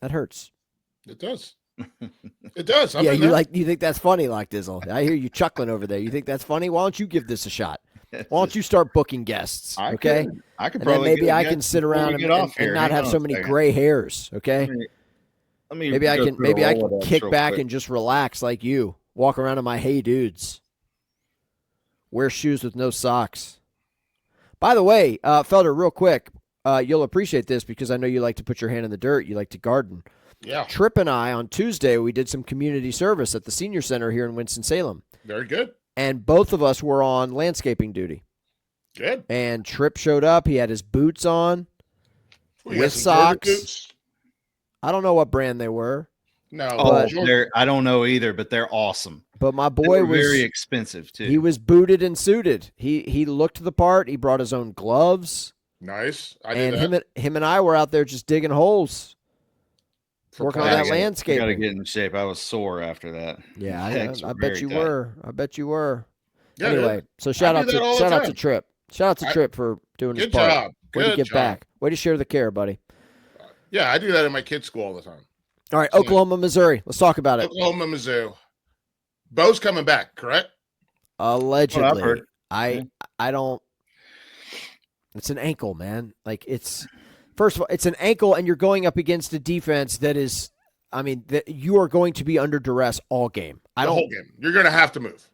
that hurts. It does. It does. Yeah, you think that's funny, Lock Dizzle. I hear you chuckling over there. You think that's funny? Why don't you give this a shot? Why don't you start booking guests? Okay, I could and then probably maybe I can sit around and not have so many gray hairs. Okay, maybe I can kick back and just relax like you. Walk around in my hey dudes. Wear shoes with no socks. By the way, Felder, real quick, you'll appreciate this because I know you like to put your hand in the dirt. You like to garden. Yeah. Tripp and I, on Tuesday, we did some community service at the senior center here in Winston-Salem. Very good. And both of us were on landscaping duty. Good. And Tripp showed up. He had his boots on with socks. I don't know what brand they were. No. I don't know either, but they're awesome. But my boy was very expensive too. He was booted and suited. He looked the part. He brought his own gloves. Nice. Him and I were out there just digging holes. Working on that landscape. I got to get in shape. I was sore after that. Yeah, I bet you were. I bet you were. Yeah, anyway, so shout out to Tripp. Shout out to Tripp for doing his part. Job. Way to give back. Way to share the care, buddy. Yeah, I do that in my kids' school all the time. All right, Oklahoma, Missouri. Let's talk about it. Oklahoma, Mizzou. Bo's coming back, correct? Allegedly. I don't. It's an ankle, man. Like first of all, it's an ankle, and you're going up against a defense that is, that you are going to be under duress all game. The whole game. You're going to have to move.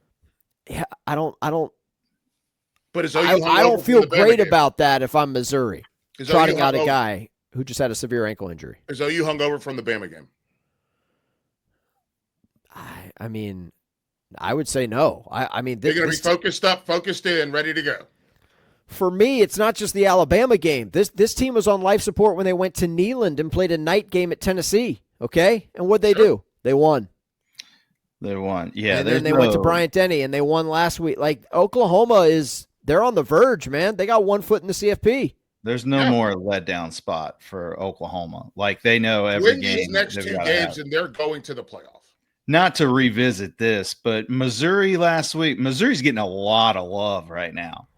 Yeah, I don't. But I don't feel great about that if I'm Missouri trotting out a guy who just had a severe ankle injury. Is OU hungover from the Bama game? I would say no. They're going to be focused in, ready to go. For me, it's not just the Alabama game. This team was on life support when they went to Neyland and played a night game at Tennessee. Okay, and what'd they do? They won. Yeah, and then they went to Bryant-Denny and they won last week. Like Oklahoma they're on the verge, man. They got 1 foot in the CFP. There's no more letdown spot for Oklahoma. Like they know every game. Win these next 2 games and they're going to the playoff. Not to revisit this, but Missouri last week. Missouri's getting a lot of love right now,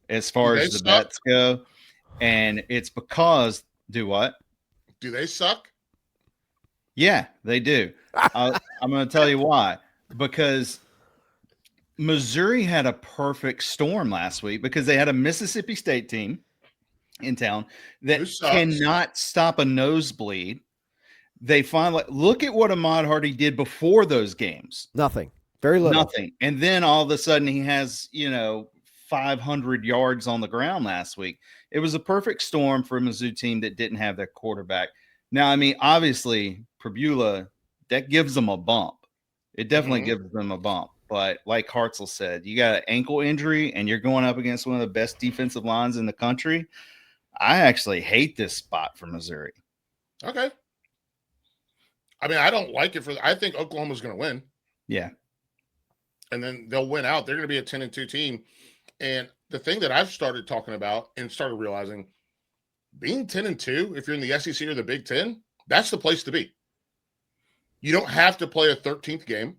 as far as the bets go, and it's because do what? Do they suck? Yeah, they do. I'm going to tell you why. Because Missouri had a perfect storm last week because they had a Mississippi State team in town that cannot stop a nosebleed. They finally look at what Ahmad Hardy did before those games. Nothing. Very little. Nothing. And then all of a sudden he has, 500 yards on the ground last week. It was a perfect storm for a Mizzou team that didn't have their quarterback. Now, obviously, Prebula, that gives them a bump. It definitely gives them a bump. But like Hartzell said, you got an ankle injury and you're going up against one of the best defensive lines in the country. I actually hate this spot for Missouri. Okay. I don't like it I think Oklahoma's going to win. Yeah. And then they'll win out. They're going to be a 10-2 team. And the thing that I've started talking about and started realizing, being 10-2, if you're in the SEC or the Big Ten, that's the place to be. You don't have to play a 13th game.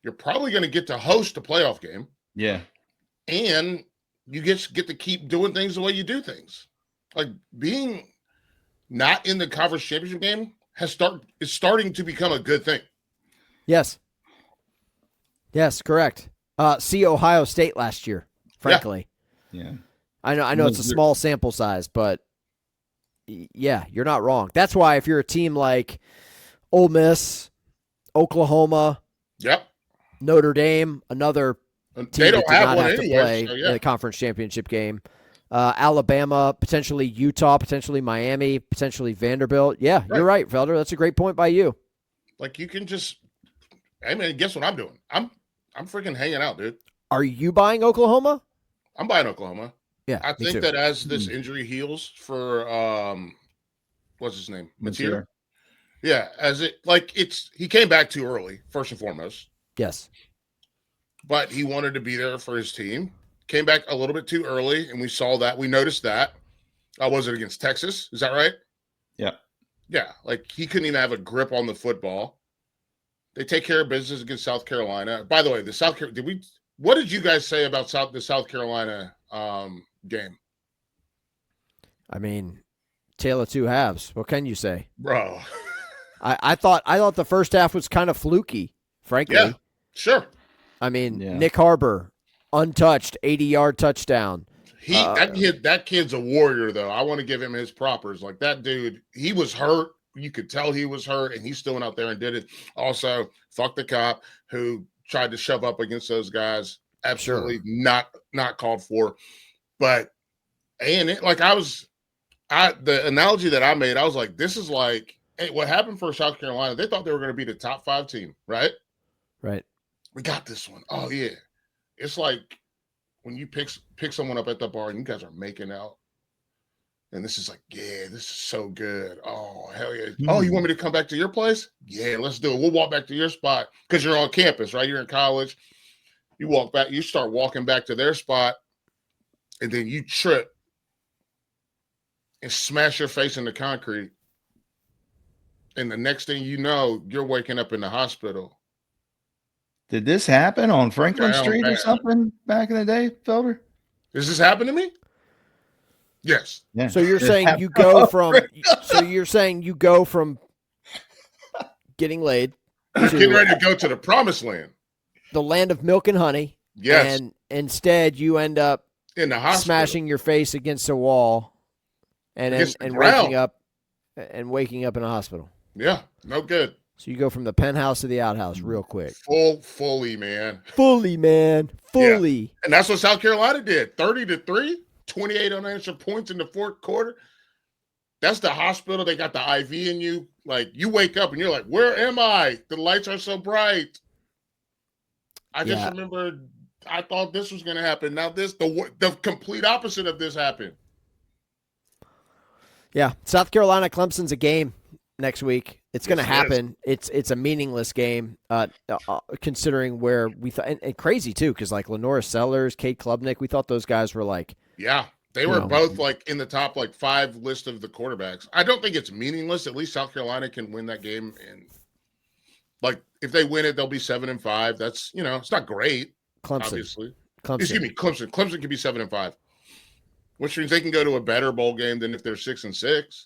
You're probably going to get to host a playoff game. Yeah. And you get to keep doing things the way you do things. Like being not in the conference championship game is starting to become a good thing. Yes. Yes, correct. See Ohio State last year, frankly. Yeah. I know it's a small sample size, but yeah, you're not wrong. That's why if you're a team like Ole Miss, Oklahoma, yep, Notre Dame, another team they don't that did have not one have to anyway, play so yeah. in the conference championship game. Alabama, potentially Utah, potentially Miami, potentially Vanderbilt. Yeah, You're right, Felder. That's a great point by you. Like you can just, hey man, guess what I'm doing? I'm freaking hanging out, dude. Are you buying Oklahoma? I'm buying Oklahoma. Yeah, I think that as this injury heals for what's his name? Mateer. Yeah, he came back too early, first and foremost. Yes. But he wanted to be there for his team. Came back a little bit too early, and we saw that. We noticed that. Was it against Texas? Is that right? Yeah. Yeah, like he couldn't even have a grip on the football. They take care of business against South Carolina. By the way, what did you guys say about the South Carolina game? I mean, tale of two halves. What can you say? Bro. I thought the first half was kind of fluky, frankly. Yeah, sure. I mean, Nick Harbor, untouched, 80-yard touchdown. That kid's a warrior, though. I want to give him his propers. Like that dude, he was hurt. You could tell he was hurt, and he still went out there and did it. Also, fuck the cop who tried to shove up against those guys. Absolutely not called for. But the analogy that I made, I was like, this is like, hey, what happened for South Carolina? They thought they were going to be the top 5 team, right? Right. We got this one. Oh yeah, it's like when you pick someone up at the bar and you guys are making out, and this is like, yeah, this is so good. Oh hell yeah. Oh, you want me to come back to your place? Yeah, let's do it. We'll walk back to your spot because you're on campus, right? You're in college. You walk back. You start walking back to their spot, and then you trip and smash your face into concrete. And the next thing you know, you're waking up in the hospital. Did this happen on Franklin Street or something back in the day, Felder? Does this happen to me? Yes. Yeah. So you're saying you go from getting laid to getting ready to go to the promised land, the land of milk and honey. Yes. And instead you end up in the hospital, smashing your face against a wall and waking up in a hospital. Yeah, no good. So you go from the penthouse to the outhouse real quick. Fully, man. Fully. Yeah. And that's what South Carolina did. 30-3, 28 unanswered points in the fourth quarter. That's the hospital. They got the IV in you. Like, you wake up and you're like, where am I? The lights are so bright. I just remember I thought this was going to happen. Now the complete opposite of this happened. Yeah. South Carolina, Clemson's a game next week. It's going to happen. It's a meaningless game, considering where we thought, and crazy too, because like Lenora Sellers, Kate Klubnik, we thought those guys were like, they were both like in the top 5 list of the quarterbacks. I don't think it's meaningless. At least South Carolina can win that game, and like if they win it, they'll be 7-5. That's it's not great. Clemson, obviously. Clemson. Excuse me, Clemson. Clemson can be 7-5, which means they can go to a better bowl game than if they're 6-6.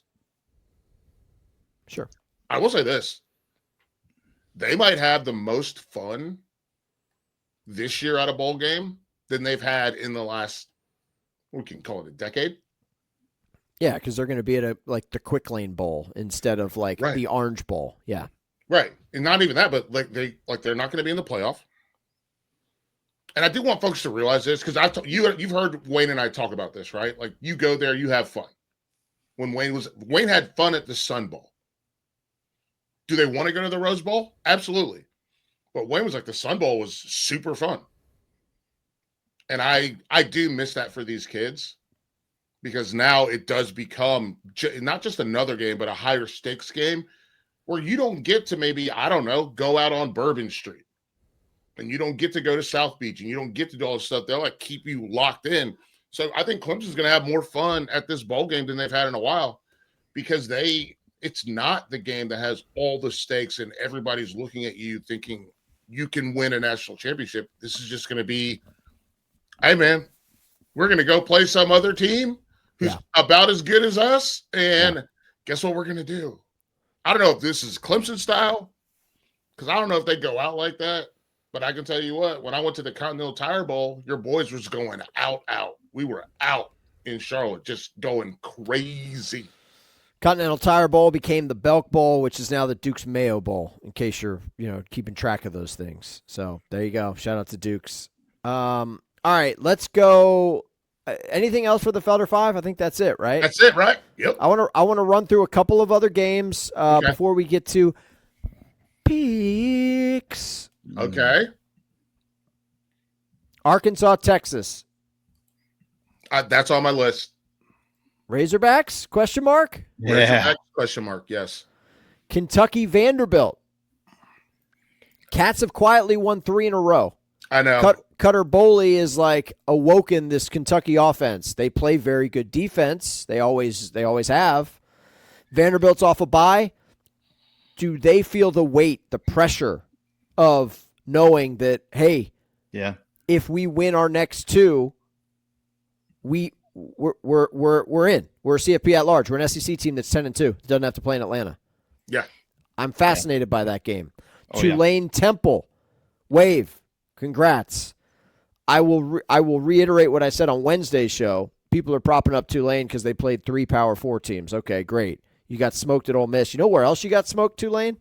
Sure. I will say this. They might have the most fun this year at a bowl game than they've had in the last, we can call it a decade. Yeah, because they're going to be at the Quick Lane Bowl instead of the Orange Bowl. Yeah. Right. And not even that, but they're not going to be in the playoff. And I do want folks to realize this because you've heard Wayne and I talk about this, right? Like you go there, you have fun. When Wayne had fun at the Sun Bowl. Do they want to go to the Rose Bowl? Absolutely. But Wayne was like, the Sun Bowl was super fun. And I do miss that for these kids because now it does become not just another game, but a higher stakes game where you don't get to maybe, I don't know, go out on Bourbon Street and you don't get to go to South Beach and you don't get to do all this stuff. They'll like keep you locked in. So I think Clemson's going to have more fun at this bowl game than they've had in a while because it's not the game that has all the stakes and everybody's looking at you thinking you can win a national championship. This is just going to be, hey man, We're going to go play some other team who's about as good as us. And guess what we're going to do? I don't know if this is Clemson style, because I don't know if they go out like that. But I can tell you what, when I went to the Continental Tire Bowl, your boys was going out. We were out in Charlotte, just going crazy. Continental Tire Bowl became the Belk Bowl, which is now the Duke's Mayo Bowl, in case you're, keeping track of those things. So there you go. Shout out to Duke's. All right, let's go. Anything else for the Felder 5? I think that's it, right? That's it, right? Yep. I want to run through a couple of other games before we get to picks. Okay. Arkansas, Texas. That's on my list. Razorbacks? Question mark? Yeah. Razorbacks? Question mark, yes. Kentucky, Vanderbilt. Cats have quietly won 3 in a row. I know. Cutter Boley is like awoken this Kentucky offense. They play very good defense. They always have. Vanderbilt's off a bye. Do they feel the weight, the pressure of knowing that, hey, if we win our next 2, we're in. We're a CFP at large. We're an SEC team that's 10-2. Doesn't have to play in Atlanta. Yeah. I'm fascinated by that game. Tulane, Temple, Wave. Congrats. I will reiterate what I said on Wednesday's show. People are propping up Tulane because they played 3 Power 4 teams. Okay, great. You got smoked at Ole Miss. You know where else you got smoked, Tulane?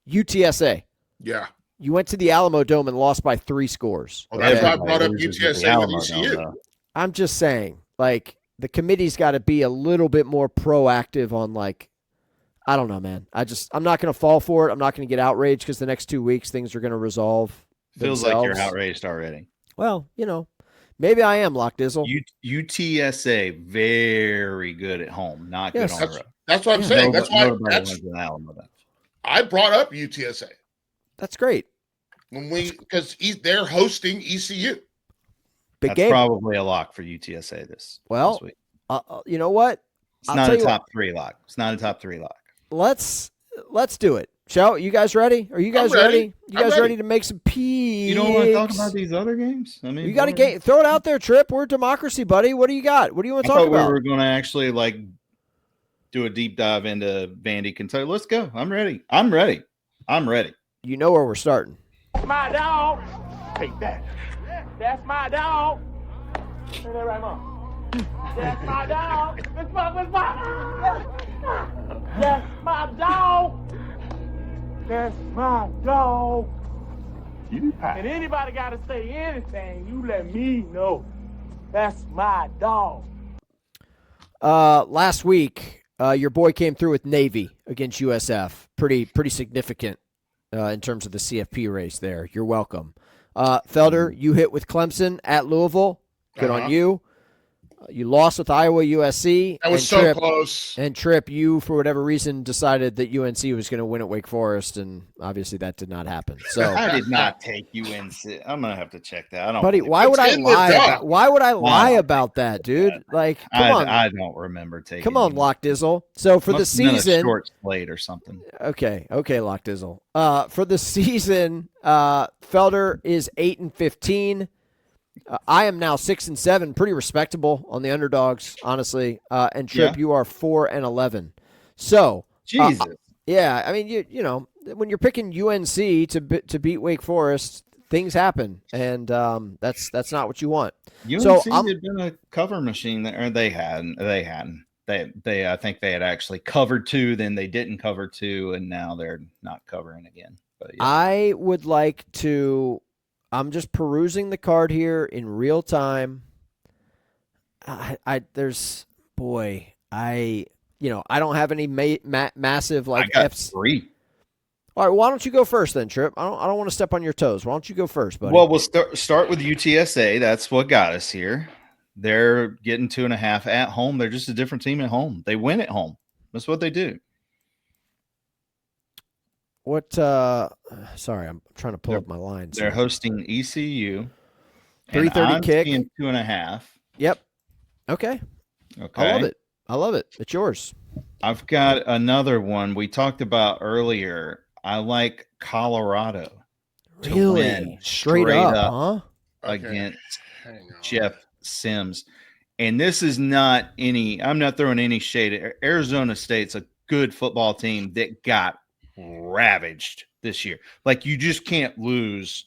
UTSA. Yeah. You went to the Alamo Dome and lost by 3 scores. Well, that's why I brought up UTSA with ECU. I'm just saying, like, the committee's got to be a little bit more proactive on, like, I don't know, man. I'm not going to fall for it. I'm not going to get outraged because the next 2 weeks things are going to resolve Feels themselves. like you're outraged already. Well, maybe I am, Lock Dizzle. UTSA, very good at home, not good on the road. That's what I'm saying. That's why I brought up UTSA. That's great. Because they're hosting ECU. Big game. Probably a lock for UTSA this week. You know what? It's not a top 3 lock. It's not a top 3 lock. Let's do it. You guys ready? Are you guys ready? You guys ready to make some picks? You don't want to talk about these other games? I mean, you got to throw it out there, Trip. We're democracy, buddy. What do you got? What do you want to talk about? We were going to actually do a deep dive into Vandy, Kentucky. Let's go. I'm ready. You know where we're starting. That's my dog. Take that. That's my dog. Say that right, Mom. That's my dog. That's my dog. That's my dog. And anybody got to say anything, you let me know. That's my dog. Last week, your boy came through with Navy against USF. Pretty significant in terms of the CFP race there. You're welcome. Felder, you hit with Clemson at Louisville. Good on you. You lost with Iowa USC. That was so close. And Trip, you, for whatever reason, decided that UNC was going to win at Wake Forest, and obviously that did not happen. So I did not take UNC. I'm going to have to check that. Buddy, why would I lie? Why would I lie about that, dude? Like, come on. I don't remember taking. Come on, Lock Dizzle. So for the season, short slate or something. Okay, Lock Dizzle. For the season, Felder is 8-15. I am now 6-7, pretty respectable on the underdogs, honestly. And Trip, you are 4-11. So, Jesus, yeah. I mean, you know, when you're picking UNC to beat Wake Forest, things happen, and that's not what you want. UNC had been a cover machine there. They hadn't. They I think they had actually covered 2, then they didn't cover 2, and now they're not covering again. But yeah. I would like to. I'm just perusing the card here in real time. I don't have any massive like I got 3. All right, why don't you go first then, Trip? I don't want to step on your toes. Why don't you go first, buddy? Well, we'll start with UTSA. That's what got us here. They're getting 2.5 at home. They're just a different team at home. They win at home. That's what they do. What? Sorry, I'm trying to pull up my lines. They're hosting ECU. 3:30 kick. 2.5. Yep. Okay. I love it. It's yours. I've got another one we talked about earlier. I like Colorado. Really? Straight up, huh? Against Hang on. Jeff Sims. And this is not I'm not throwing any shade at Arizona State's a good football team that got ravaged this year. Like, you just can't lose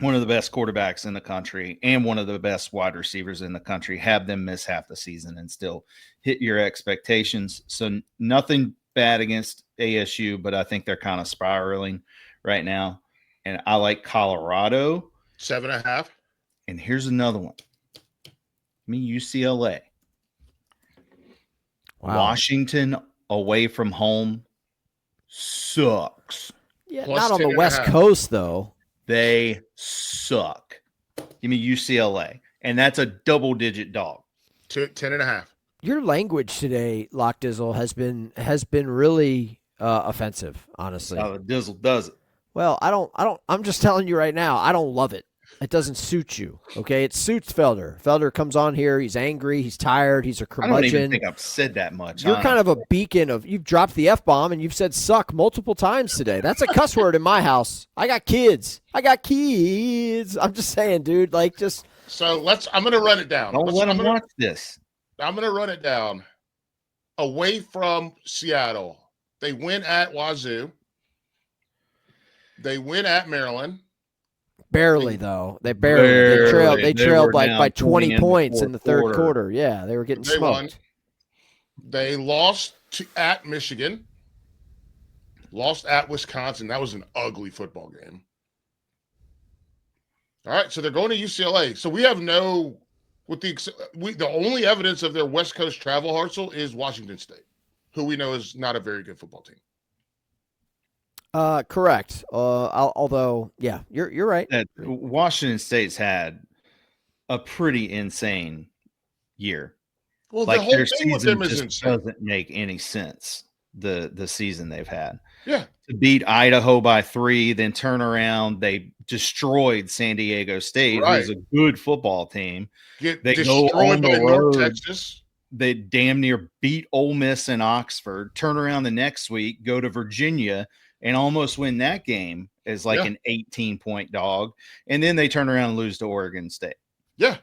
one of the best quarterbacks in the country and one of the best wide receivers in the country, have them miss half the season and still hit your expectations. So nothing bad against ASU, but I think they're kind of spiraling right now. And I like Colorado. 7.5. And here's another one. UCLA. Wow. Washington away from home sucks. Yeah, Plus not on the 10.5. West Coast, though. They suck. Give me UCLA. And that's a double-digit dog. 10.5. Your language today, Lock Dizzle, has been really offensive, honestly. Oh, Dizzle does it. Well, I'm just telling you right now, I don't love it. It doesn't suit you, okay? It suits Felder. Felder comes on here, he's angry, he's tired, he's a curmudgeon. I don't even think I've said that much. You're kind of a beacon of, you've dropped the F-bomb and you've said suck multiple times today. That's a cuss word in my house. I got kids. I'm just saying, dude, like, just. So I'm going to run it down. Don't let them watch this. I'm going to run it down. Away from Seattle, they win at Wazoo. They win at Maryland. Barely, though. They barely. They trailed by 20 points in the third quarter. Yeah, they were getting smoked. Won. They lost at Michigan. Lost at Wisconsin. That was an ugly football game. All right, so they're going to UCLA. So we have the only evidence of their West Coast travel, Hartzell, is Washington State, who we know is not a very good football team. Correct. Although, yeah, you're right. Washington State's had a pretty insane year. Well, like, the whole their thing with season them is just insane. doesn't make any sense. The season they've had. Yeah. To beat Idaho by 3, then turn around. They destroyed San Diego State, who's a good football team. Get they destroyed go on by the North road. Texas. They damn near beat Ole Miss in Oxford, turn around the next week, go to Virginia, and almost win that game as like an 18-point dog. And then they turn around and lose to Oregon State. Yeah.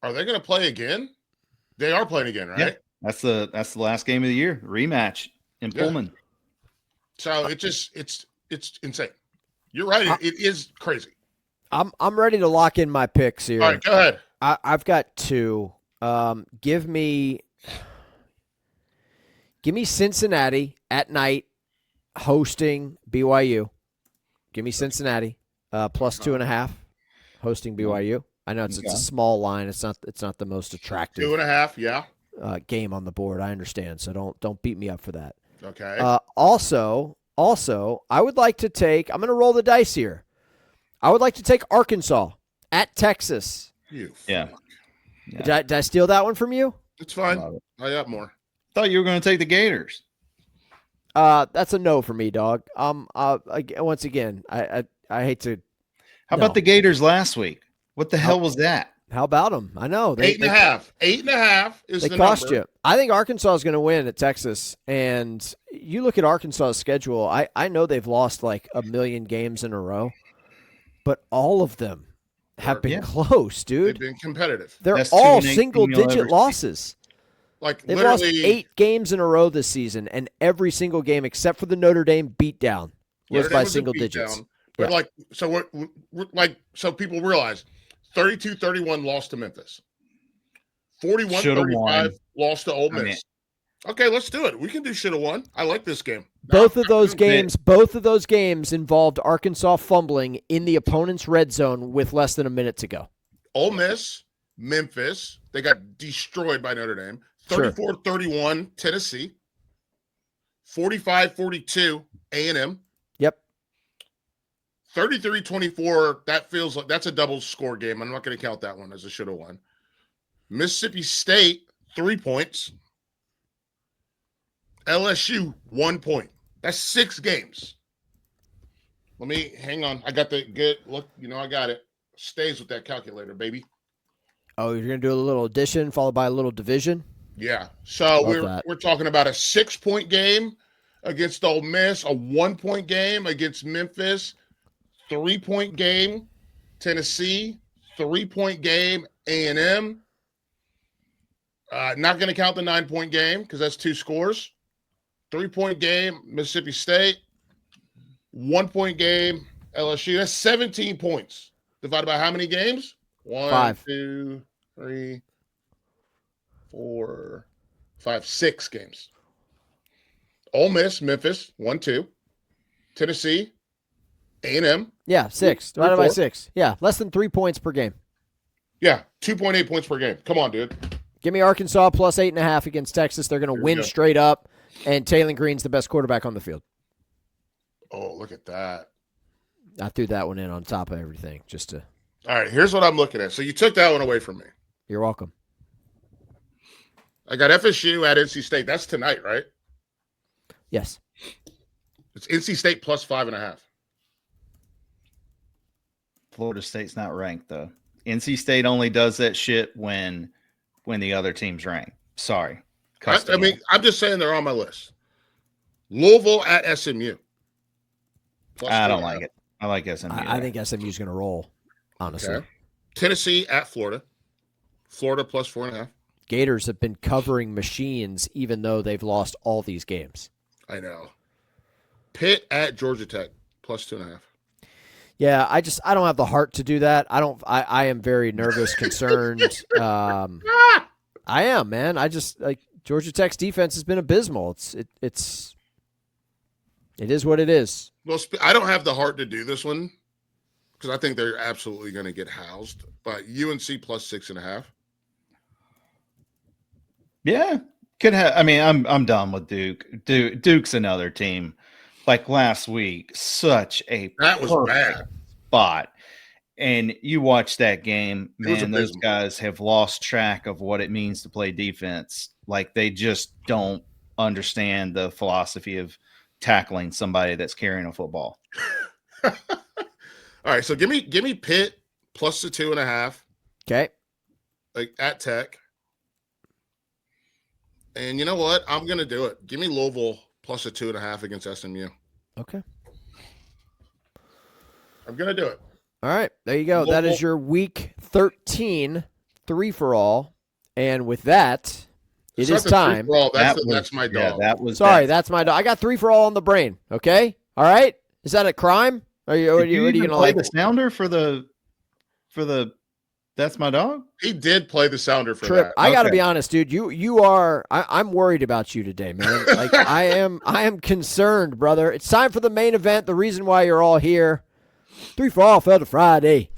Are they going to play again? They are playing again, right? Yeah. That's the last game of the year. Rematch in Pullman. So it's insane. You're right. It is crazy. I'm ready to lock in my picks here. All right, go ahead. I've got 2. Give me Cincinnati at night hosting BYU. Give me Cincinnati plus 2.5 hosting BYU. I know it's a small line. It's not the most attractive 2.5. Yeah. Game on the board. I understand. So don't beat me up for that. Okay. Also, I would like to take. I'm going to roll the dice here. I would like to take Arkansas at Texas. Yeah. Did I steal that one from you? It's fine. I got more. Thought you were going to take the Gators. That's a no for me, dog. Once again, I hate to. How about the Gators last week? What the hell was that? How about them? I know 8.5. 8.5 is the cost number. you. I think Arkansas is going to win at Texas, and you look at Arkansas's schedule. I know they've lost like a million games in a row, but all of them have been close, dude. They've been competitive. They're all single-digit losses. Like they've lost 8 games in a row this season, and every single game except for the Notre Dame beatdown was by single digits. But so people realize 32-31 lost to Memphis. 41-35 lost to Ole Miss. Okay, let's do it. We can do should have won. I like this game. Both of those games involved Arkansas fumbling in the opponent's red zone with less than a minute to go. Ole Miss, Memphis, they got destroyed by Notre Dame. 34-31 Tennessee. 45-42 A&M. Yep. 33-24, that feels like that's a double score game. I'm not going to count that one as a should have won. Mississippi State, 3 points. LSU, 1 point. That's 6 games. Let me hang on. I got the good look. I got it. Stays with that calculator, baby. Oh, you're going to do a little addition followed by a little division? Yeah. So we're talking about a 6-point game against Ole Miss, a 1-point game against Memphis, 3-point game Tennessee, 3-point game, A&M. Not going to count the 9-point game because that's 2 scores. 3-point game, Mississippi State. 1-point game, LSU. That's 17 points. Divided by how many games? 1, 5. 2, 3, 4, 5, 6 games. Ole Miss, Memphis, 1-2. Tennessee, A&M. Yeah, 6. Divided by 6. Yeah, less than 3 points per game. Yeah, 2.8 points per game. Come on, dude. Give me Arkansas plus 8.5 against Texas. They're going to win straight up, and Taylor Green's the best quarterback on the field. Oh, look at that. I threw that one in on top of everything just to. All right, here's what I'm looking at. So you took that one away from me. You're welcome. I got FSU at NC State. That's tonight, right? Yes. It's NC State plus 5.5. Florida State's not ranked, though. NC State only does that shit when the other team's ranked. Sorry. I mean, I'm just saying they're on my list. Louisville at SMU. I don't like it. I like SMU. I think SMU's going to roll, honestly. Okay. Tennessee at Florida. Florida plus 4.5. Gators have been covering machines even though they've lost all these games. I know. Pitt at Georgia Tech plus 2.5. Yeah, I don't have the heart to do that. I am very nervous, concerned. I am, man. I just like Georgia Tech's defense has been abysmal. It is what it is. Well, I don't have the heart to do this one because I think they're absolutely going to get housed. But UNC plus 6.5. Yeah, could have. I mean, I'm done with Duke. Duke's another team. Like last week, such a that was bad spot. And you watch that game, man, those guys have lost track of what it means to play defense. Like they just don't understand the philosophy of tackling somebody that's carrying a football. All right, so give me Pitt plus the 2.5. Okay. Like at Tech. And you know what? I'm gonna do it. Give me Louisville plus a 2.5 against SMU. Okay. I'm gonna do it. All right, there you go. Louisville. That is your week 13 3-for-all. And with that, it is time. That's my dog. Yeah, that's my dog. I got 3-for-all on the brain. Okay. All right. Is that a crime? Are you going to play the sounder for the that's my dog? He did play the sounder for Trip. that. I got to be honest, dude. You are. I'm worried about you today, man. Like I am concerned, brother. It's time for the main event. The reason why you're all here. 3-for-all Felder Friday.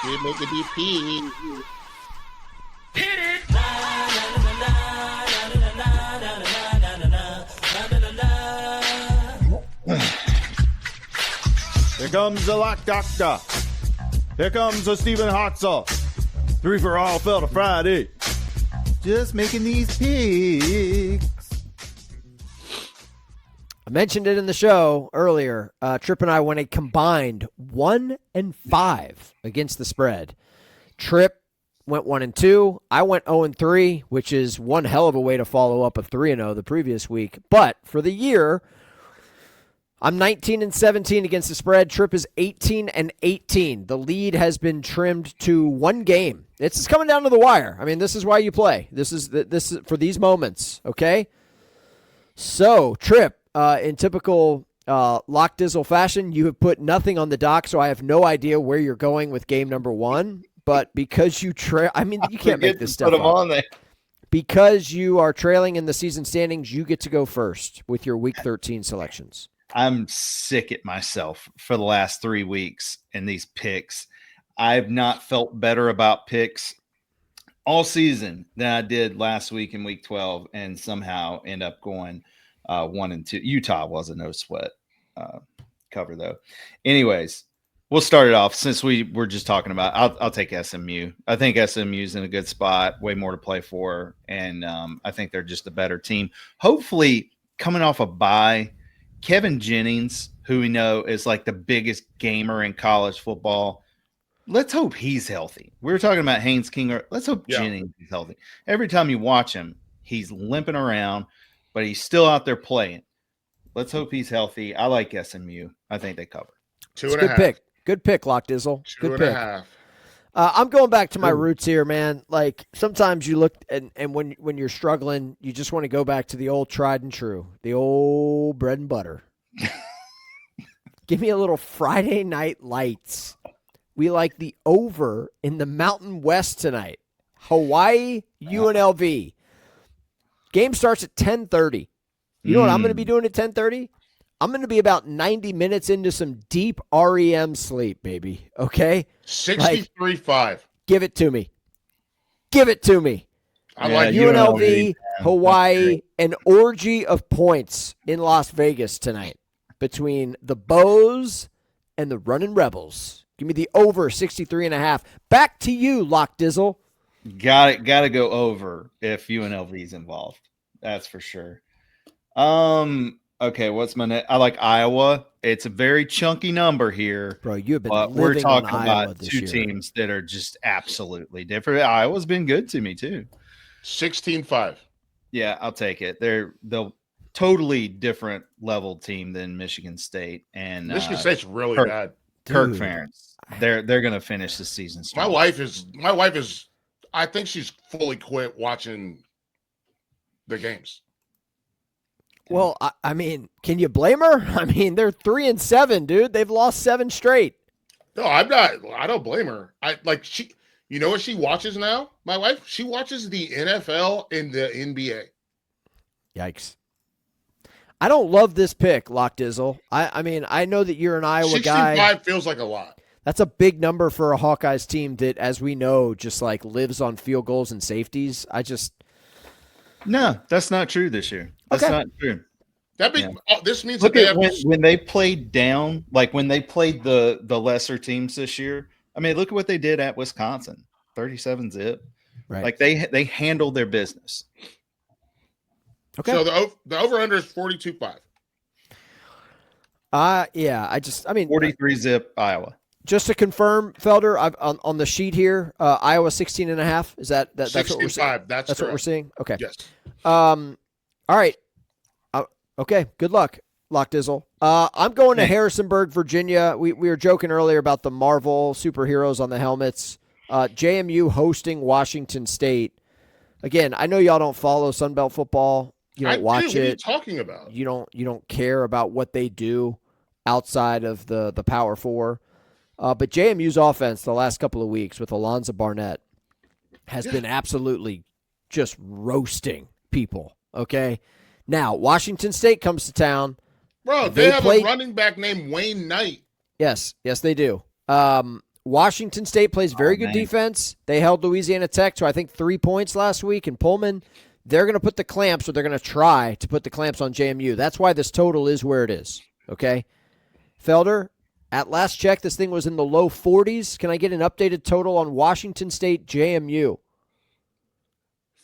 You make the DP. Here comes the Lock Doctor. Here comes the Stephen Hartzell. 3-for-all Felder Friday. Just making these picks. I mentioned it in the show earlier. Tripp and I went a combined 1-5 against the spread. Tripp went 1-2. I went 0-3, which is one hell of a way to follow up a 3-0 the previous week. But for the year, I'm 19-17 against the spread. Tripp is 18-18. The lead has been trimmed to one game. It's coming down to the wire. I mean, this is why you play. This is for these moments. Okay. So Tripp, in typical Lock Dizzle fashion, you have put nothing on the dock, so I have no idea where you're going with game number 1. But because you you can't make this stuff up. On there. Because you are trailing in the season standings, you get to go first with your Week 13 selections. I'm sick at myself for the last 3 weeks in these picks. I've not felt better about picks all season than I did last week in week 12 and somehow end up going 1-2. Utah was a no sweat cover though. Anyways, we'll start it off since we were just talking about, I'll take SMU. I think SMU's in a good spot, way more to play for. And I think they're just a better team. Hopefully coming off a bye, Kevin Jennings, who we know is like the biggest gamer in college football, let's hope he's healthy. We were talking about Haynes King. Let's hope Jennings is healthy. Every time you watch him, he's limping around, but he's still out there playing. Let's hope he's healthy. I like SMU. I think they cover. 2.5. Good pick. Good pick, Lock Dizzle. Two Good and a pick. half. I'm going back to my roots here, man. Like sometimes you look and when you're struggling, you just want to go back to the old tried and true, the old bread and butter. Give me a little Friday Night Lights. We like the over in the Mountain West tonight. Hawaii, UNLV. Game starts at 10:30. You know what I'm going to be doing at 10:30? I'm going to be about 90 minutes into some deep REM sleep, baby. Okay? 63-5. Give it to me. Give it to me. I like UNLV, Hawaii, an orgy of points in Las Vegas tonight between the Bows and the Running Rebels. Give me the over 63.5. Back to you, Lock Dizzle. Got to go over if UNLV is involved. That's for sure. Okay, what's my next? I like Iowa. It's a very chunky number here. Bro, you've been but living we're talking on Iowa about this two year. teams that are just absolutely different. Iowa's been good to me too. 16-5. Yeah, I'll take it. They're totally different level team than Michigan State and Michigan State's really Kirk, bad. Kirk Dude. Ferentz. They're going to finish the season strong. My wife is I think she's fully quit watching the games. Well, I mean, can you blame her? I mean, they're 3-7, dude. They've lost 7 straight. No, I'm not. I don't blame her. You know what she watches now? My wife, she watches the NFL and the NBA. Yikes. I don't love this pick, Lock Dizzle. I mean, I know that you're an Iowa guy. 65 feels like a lot. That's a big number for a Hawkeyes team that, as we know, just like lives on field goals and safeties. No, that's not true this year. That's Okay. not true. This means Look that at when they played down, like when they played the lesser teams this year. I mean, look at what they did at Wisconsin, 37 zip. Right. Like they handled their business. Okay. So the over under is 42-5. Yeah. I mean, 43 zip Iowa. just to confirm, Felder, on the sheet here, Iowa 16.5. Is that's what we're seeing? 65. That's What we're correct. seeing. Okay. Yes. All right. Okay. Good luck, Lock Dizzle. I'm going to Harrisonburg, Virginia. We were joking earlier about the Marvel superheroes on the helmets. JMU hosting Washington State. Again, I know y'all don't follow Sunbelt football. You don't watch What are you it. talking about? You don't care about what they do outside of the Power Four. But JMU's offense the last couple of weeks with Alonzo Barnett has been absolutely just roasting people. Okay. Now, Washington State comes to town. Bro, They they have played- a running back named Wayne Knight. Yes, they do. Washington State plays very good defense. They held Louisiana Tech to, I think, 3 points last week in Pullman. They're going to put the clamps, or they're going to try to put the clamps on JMU. That's why this total is where it is. Okay? Felder, at last check, this thing was in the low 40s. Can I get an updated total on Washington State JMU?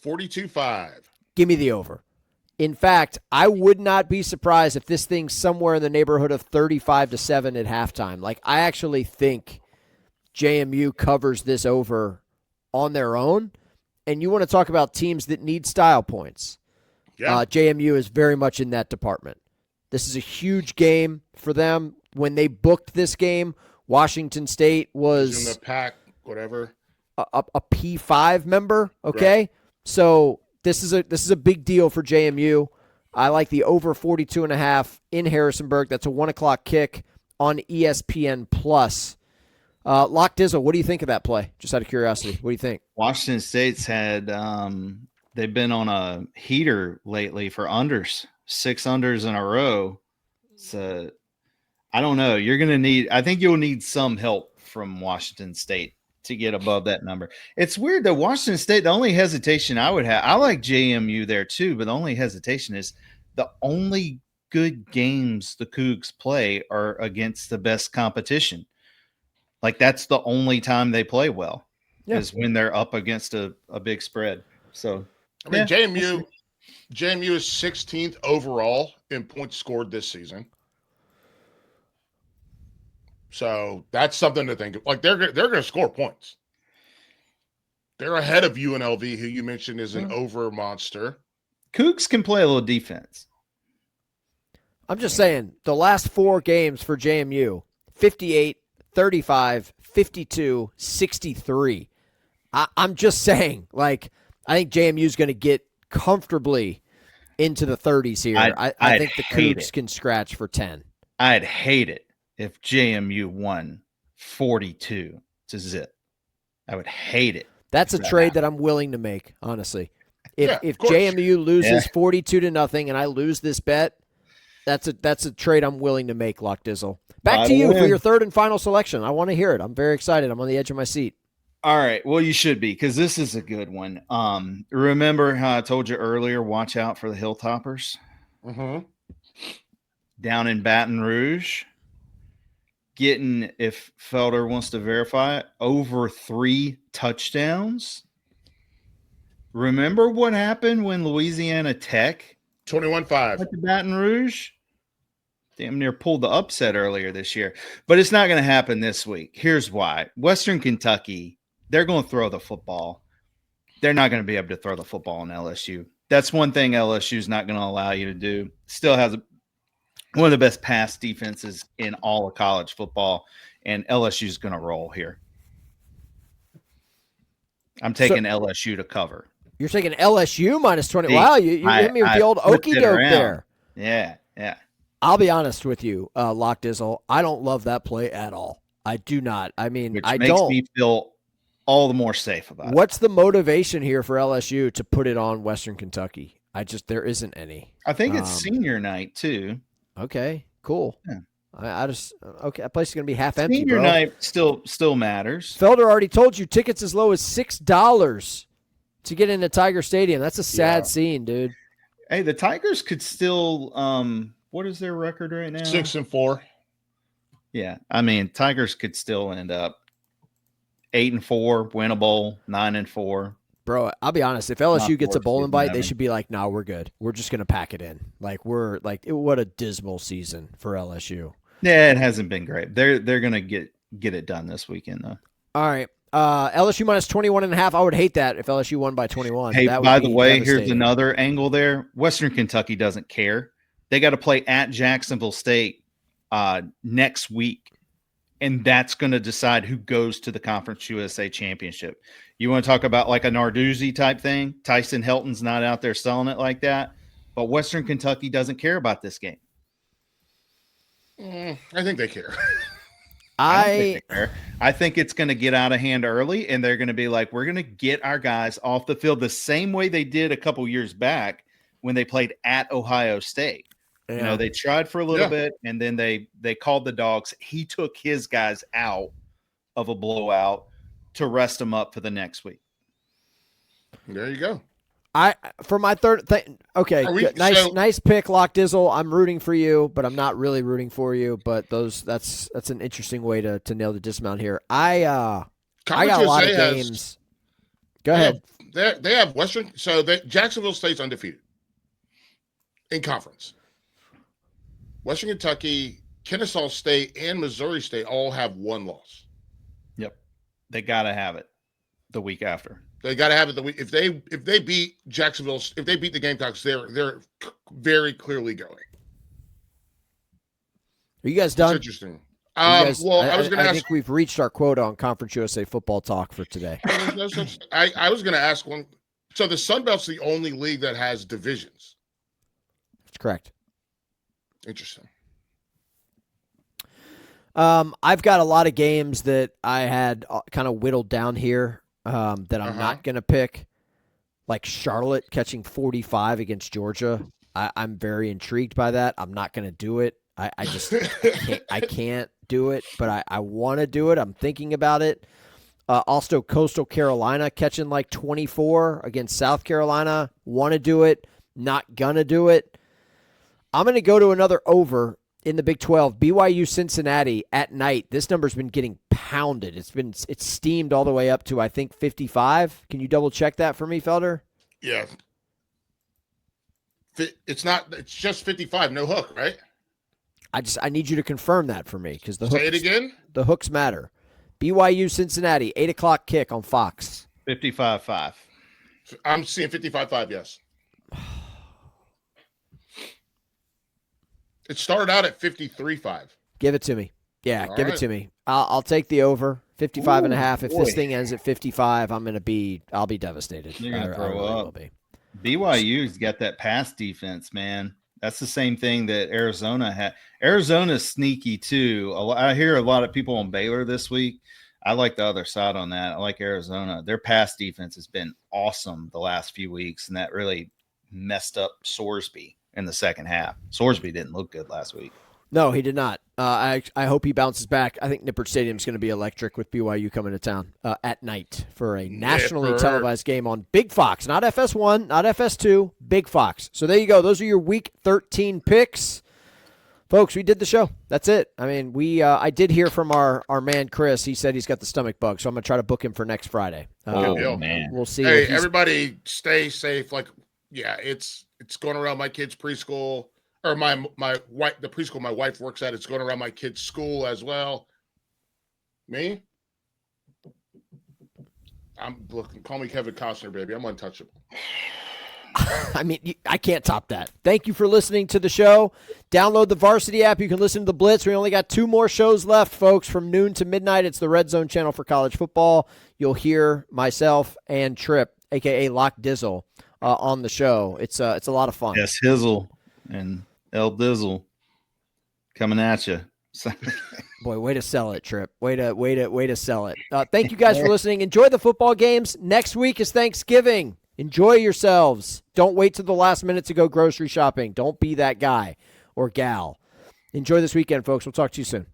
42-5. Give me the over. In fact, I would not be surprised if this thing's somewhere in the neighborhood of 35-7 at halftime. Like, I actually think JMU covers this over on their own. And you want to talk about teams that need style points. Yeah. JMU is very much in that department. This is a huge game for them. When they booked this game, Washington State in was the pack, whatever. a P5 member, okay? Right. So this is a big deal for JMU. I like the over 42.5 in Harrisonburg. That's a 1:00 kick on ESPN Plus. Lock Dizzle, what do you think of that play? Just out of curiosity, what do you think? Washington State's had they've been on a heater lately for unders, 6 unders in a row. So I don't know. I think you'll need some help from Washington State to get above that number. It's weird that Washington State, the only hesitation I would have, I like JMU there too, but the only hesitation is the only good games the Cougs play are against the best competition. Like that's the only time they play well is when they're up against a big spread. So I mean, JMU is 16th overall in points scored this season. So that's something to think of. Like they're going to score points. They're ahead of UNLV, who you mentioned is an over monster. Cougs can play a little defense. I'm just saying, the last 4 games for JMU, 58, 35, 52, 63. I'm just saying, like, I think JMU's going to get comfortably into the 30s here. I think the Cougs can scratch for 10. I'd hate it if JMU won 42 to zip. I would hate it. That's a trade that I'm willing to make, honestly. If course. JMU loses 42-0 and I lose this bet, that's a trade I'm willing to make, Lock Dizzle. Back to you for your third and final selection. I want to hear it. I'm very excited. I'm on the edge of my seat. All right. Well, you should be, because this is a good one. Remember how I told you earlier, watch out for the Hilltoppers? Mm-hmm. Down in Baton Rouge, getting, if Felder wants to verify it, over 3 touchdowns. Remember what happened when Louisiana Tech 21-5 went to Baton Rouge? Damn near pulled the upset earlier this year. But it's not going to happen this week. Here's why. Western Kentucky, they're going to throw the football. They're not going to be able to throw the football in LSU. That's one thing LSU is not going to allow you to do. Still has one of the best pass defenses in all of college football, and LSU is going to roll here. I'm taking LSU to cover. You're taking LSU minus 20. Wow, you hit me with the old okey doke there. Yeah. I'll be honest with you, Lock Dizzle. I don't love that play at all. I do not. I mean, Which makes me feel all the more safe about it. What's the motivation here for LSU to put it on Western Kentucky? There isn't any. I think it's senior night too. Okay, cool. Yeah. That place is going to be half empty, Senior bro. night still matters. Felder already told you tickets as low as $6 to get into Tiger Stadium. That's a sad scene, dude. Hey, the Tigers could still what is their record right now? 6-4. Yeah. I mean, Tigers could still end up 8-4, win a bowl, 9-4. Bro, I'll be honest. If LSU gets a bowl invite, they should be like, "No, we're good. We're just gonna pack it in." What a dismal season for LSU. Yeah, it hasn't been great. They're gonna get it done this weekend though. All right, LSU minus 21.5. I would hate that if LSU won by 21. Hey, that would by be the way, here's devastating. another angle there. Western Kentucky doesn't care. They got to play at Jacksonville State next week, and that's going to decide who goes to the Conference USA Championship. You want to talk about like a Narduzzi type thing? Tyson Helton's not out there selling it like that, but Western Kentucky doesn't care about this game. I think they care. I think it's going to get out of hand early, and they're going to be like, we're going to get our guys off the field the same way they did a couple years back when they played at Ohio State. Yeah. You know, they tried for a little bit, and then they called the dogs. He took his guys out of a blowout to rest them up for the next week. There you go. For my third thing, okay, nice pick, Lock Dizzle. I'm rooting for you, but I'm not really rooting for you. But that's an interesting way to nail the dismount here. I got a lot of games. Go ahead. They have Western. So Jacksonville State's undefeated in conference. Western Kentucky, Kennesaw State, and Missouri State all have one loss. Yep, they got to have it the week after. They got to have it the week. If they beat Jacksonville, if they beat the Gamecocks, they're very clearly going. Are you guys done? That's interesting. I was going to ask. I think we've reached our quota on Conference USA football talk for today. I was going to ask one. So the Sun Belt's the only league that has divisions. That's correct. Interesting. I've got a lot of games that I had kind of whittled down here that I'm not going to pick, like Charlotte catching 45 against Georgia. I'm very intrigued by that. I'm not going to do it. I can't do it, but I want to do it. I'm thinking about it. Also, Coastal Carolina catching like 24 against South Carolina. Want to do it. Not going to do it. I'm going to go to another over in the Big 12. BYU Cincinnati at night. This number's been getting pounded. It's steamed all the way up to, I think, 55. Can you double check that for me, Felder? Yeah. It's just 55, no hook, right? I need you to confirm that for me because Say it again. The hooks matter. BYU Cincinnati, 8:00 kick on Fox. 55-5. I'm seeing 55-5, yes. It started out at 53-5. Give it to me. Yeah, All give right. it to me. I'll take the over 55 and a half. If boy. this thing ends at 55, I'll be devastated. You're gonna I throw really up. will be. BYU's got that pass defense, man. That's the same thing that Arizona had. Arizona's sneaky too. I hear a lot of people on Baylor this week. I like the other side on that. I like Arizona. Their pass defense has been awesome the last few weeks, and that really messed up Sorsby in the second half. Sorsby didn't look good last week. No, he did not. I hope he bounces back. I think Nippert Stadium is going to be electric with BYU coming to town at night for a nationally televised game on Big Fox. Not FS1, not FS2, Big Fox. So there you go. Those are your Week 13 picks. Folks, we did the show. That's it. I mean, I did hear from our man Chris. He said he's got the stomach bug, so I'm going to try to book him for next Friday. Man. We'll see. Hey, everybody stay safe. Like, yeah, it's going around my kid's preschool. Or my wife, the preschool my wife works at, it's going around my kid's school as well. Me? I'm looking. Call me Kevin Costner, baby. I'm untouchable. I mean, I can't top that. Thank you for listening to the show. Download the Varsity app. You can listen to the Blitz. We only got 2 more shows left, folks, from noon to midnight. It's the Red Zone channel for college football. You'll hear myself and Trip, a.k.a. Lock Dizzle, on the show. It's a lot of fun. Yes, Hizzle and El Dizzle coming at you. Boy, way to sell it, Trip. Way to sell it. Thank you guys for listening. Enjoy the football games. Next week is Thanksgiving. Enjoy yourselves. Don't wait till the last minute to go grocery shopping. Don't be that guy or gal. Enjoy this weekend, folks. We'll talk to you soon.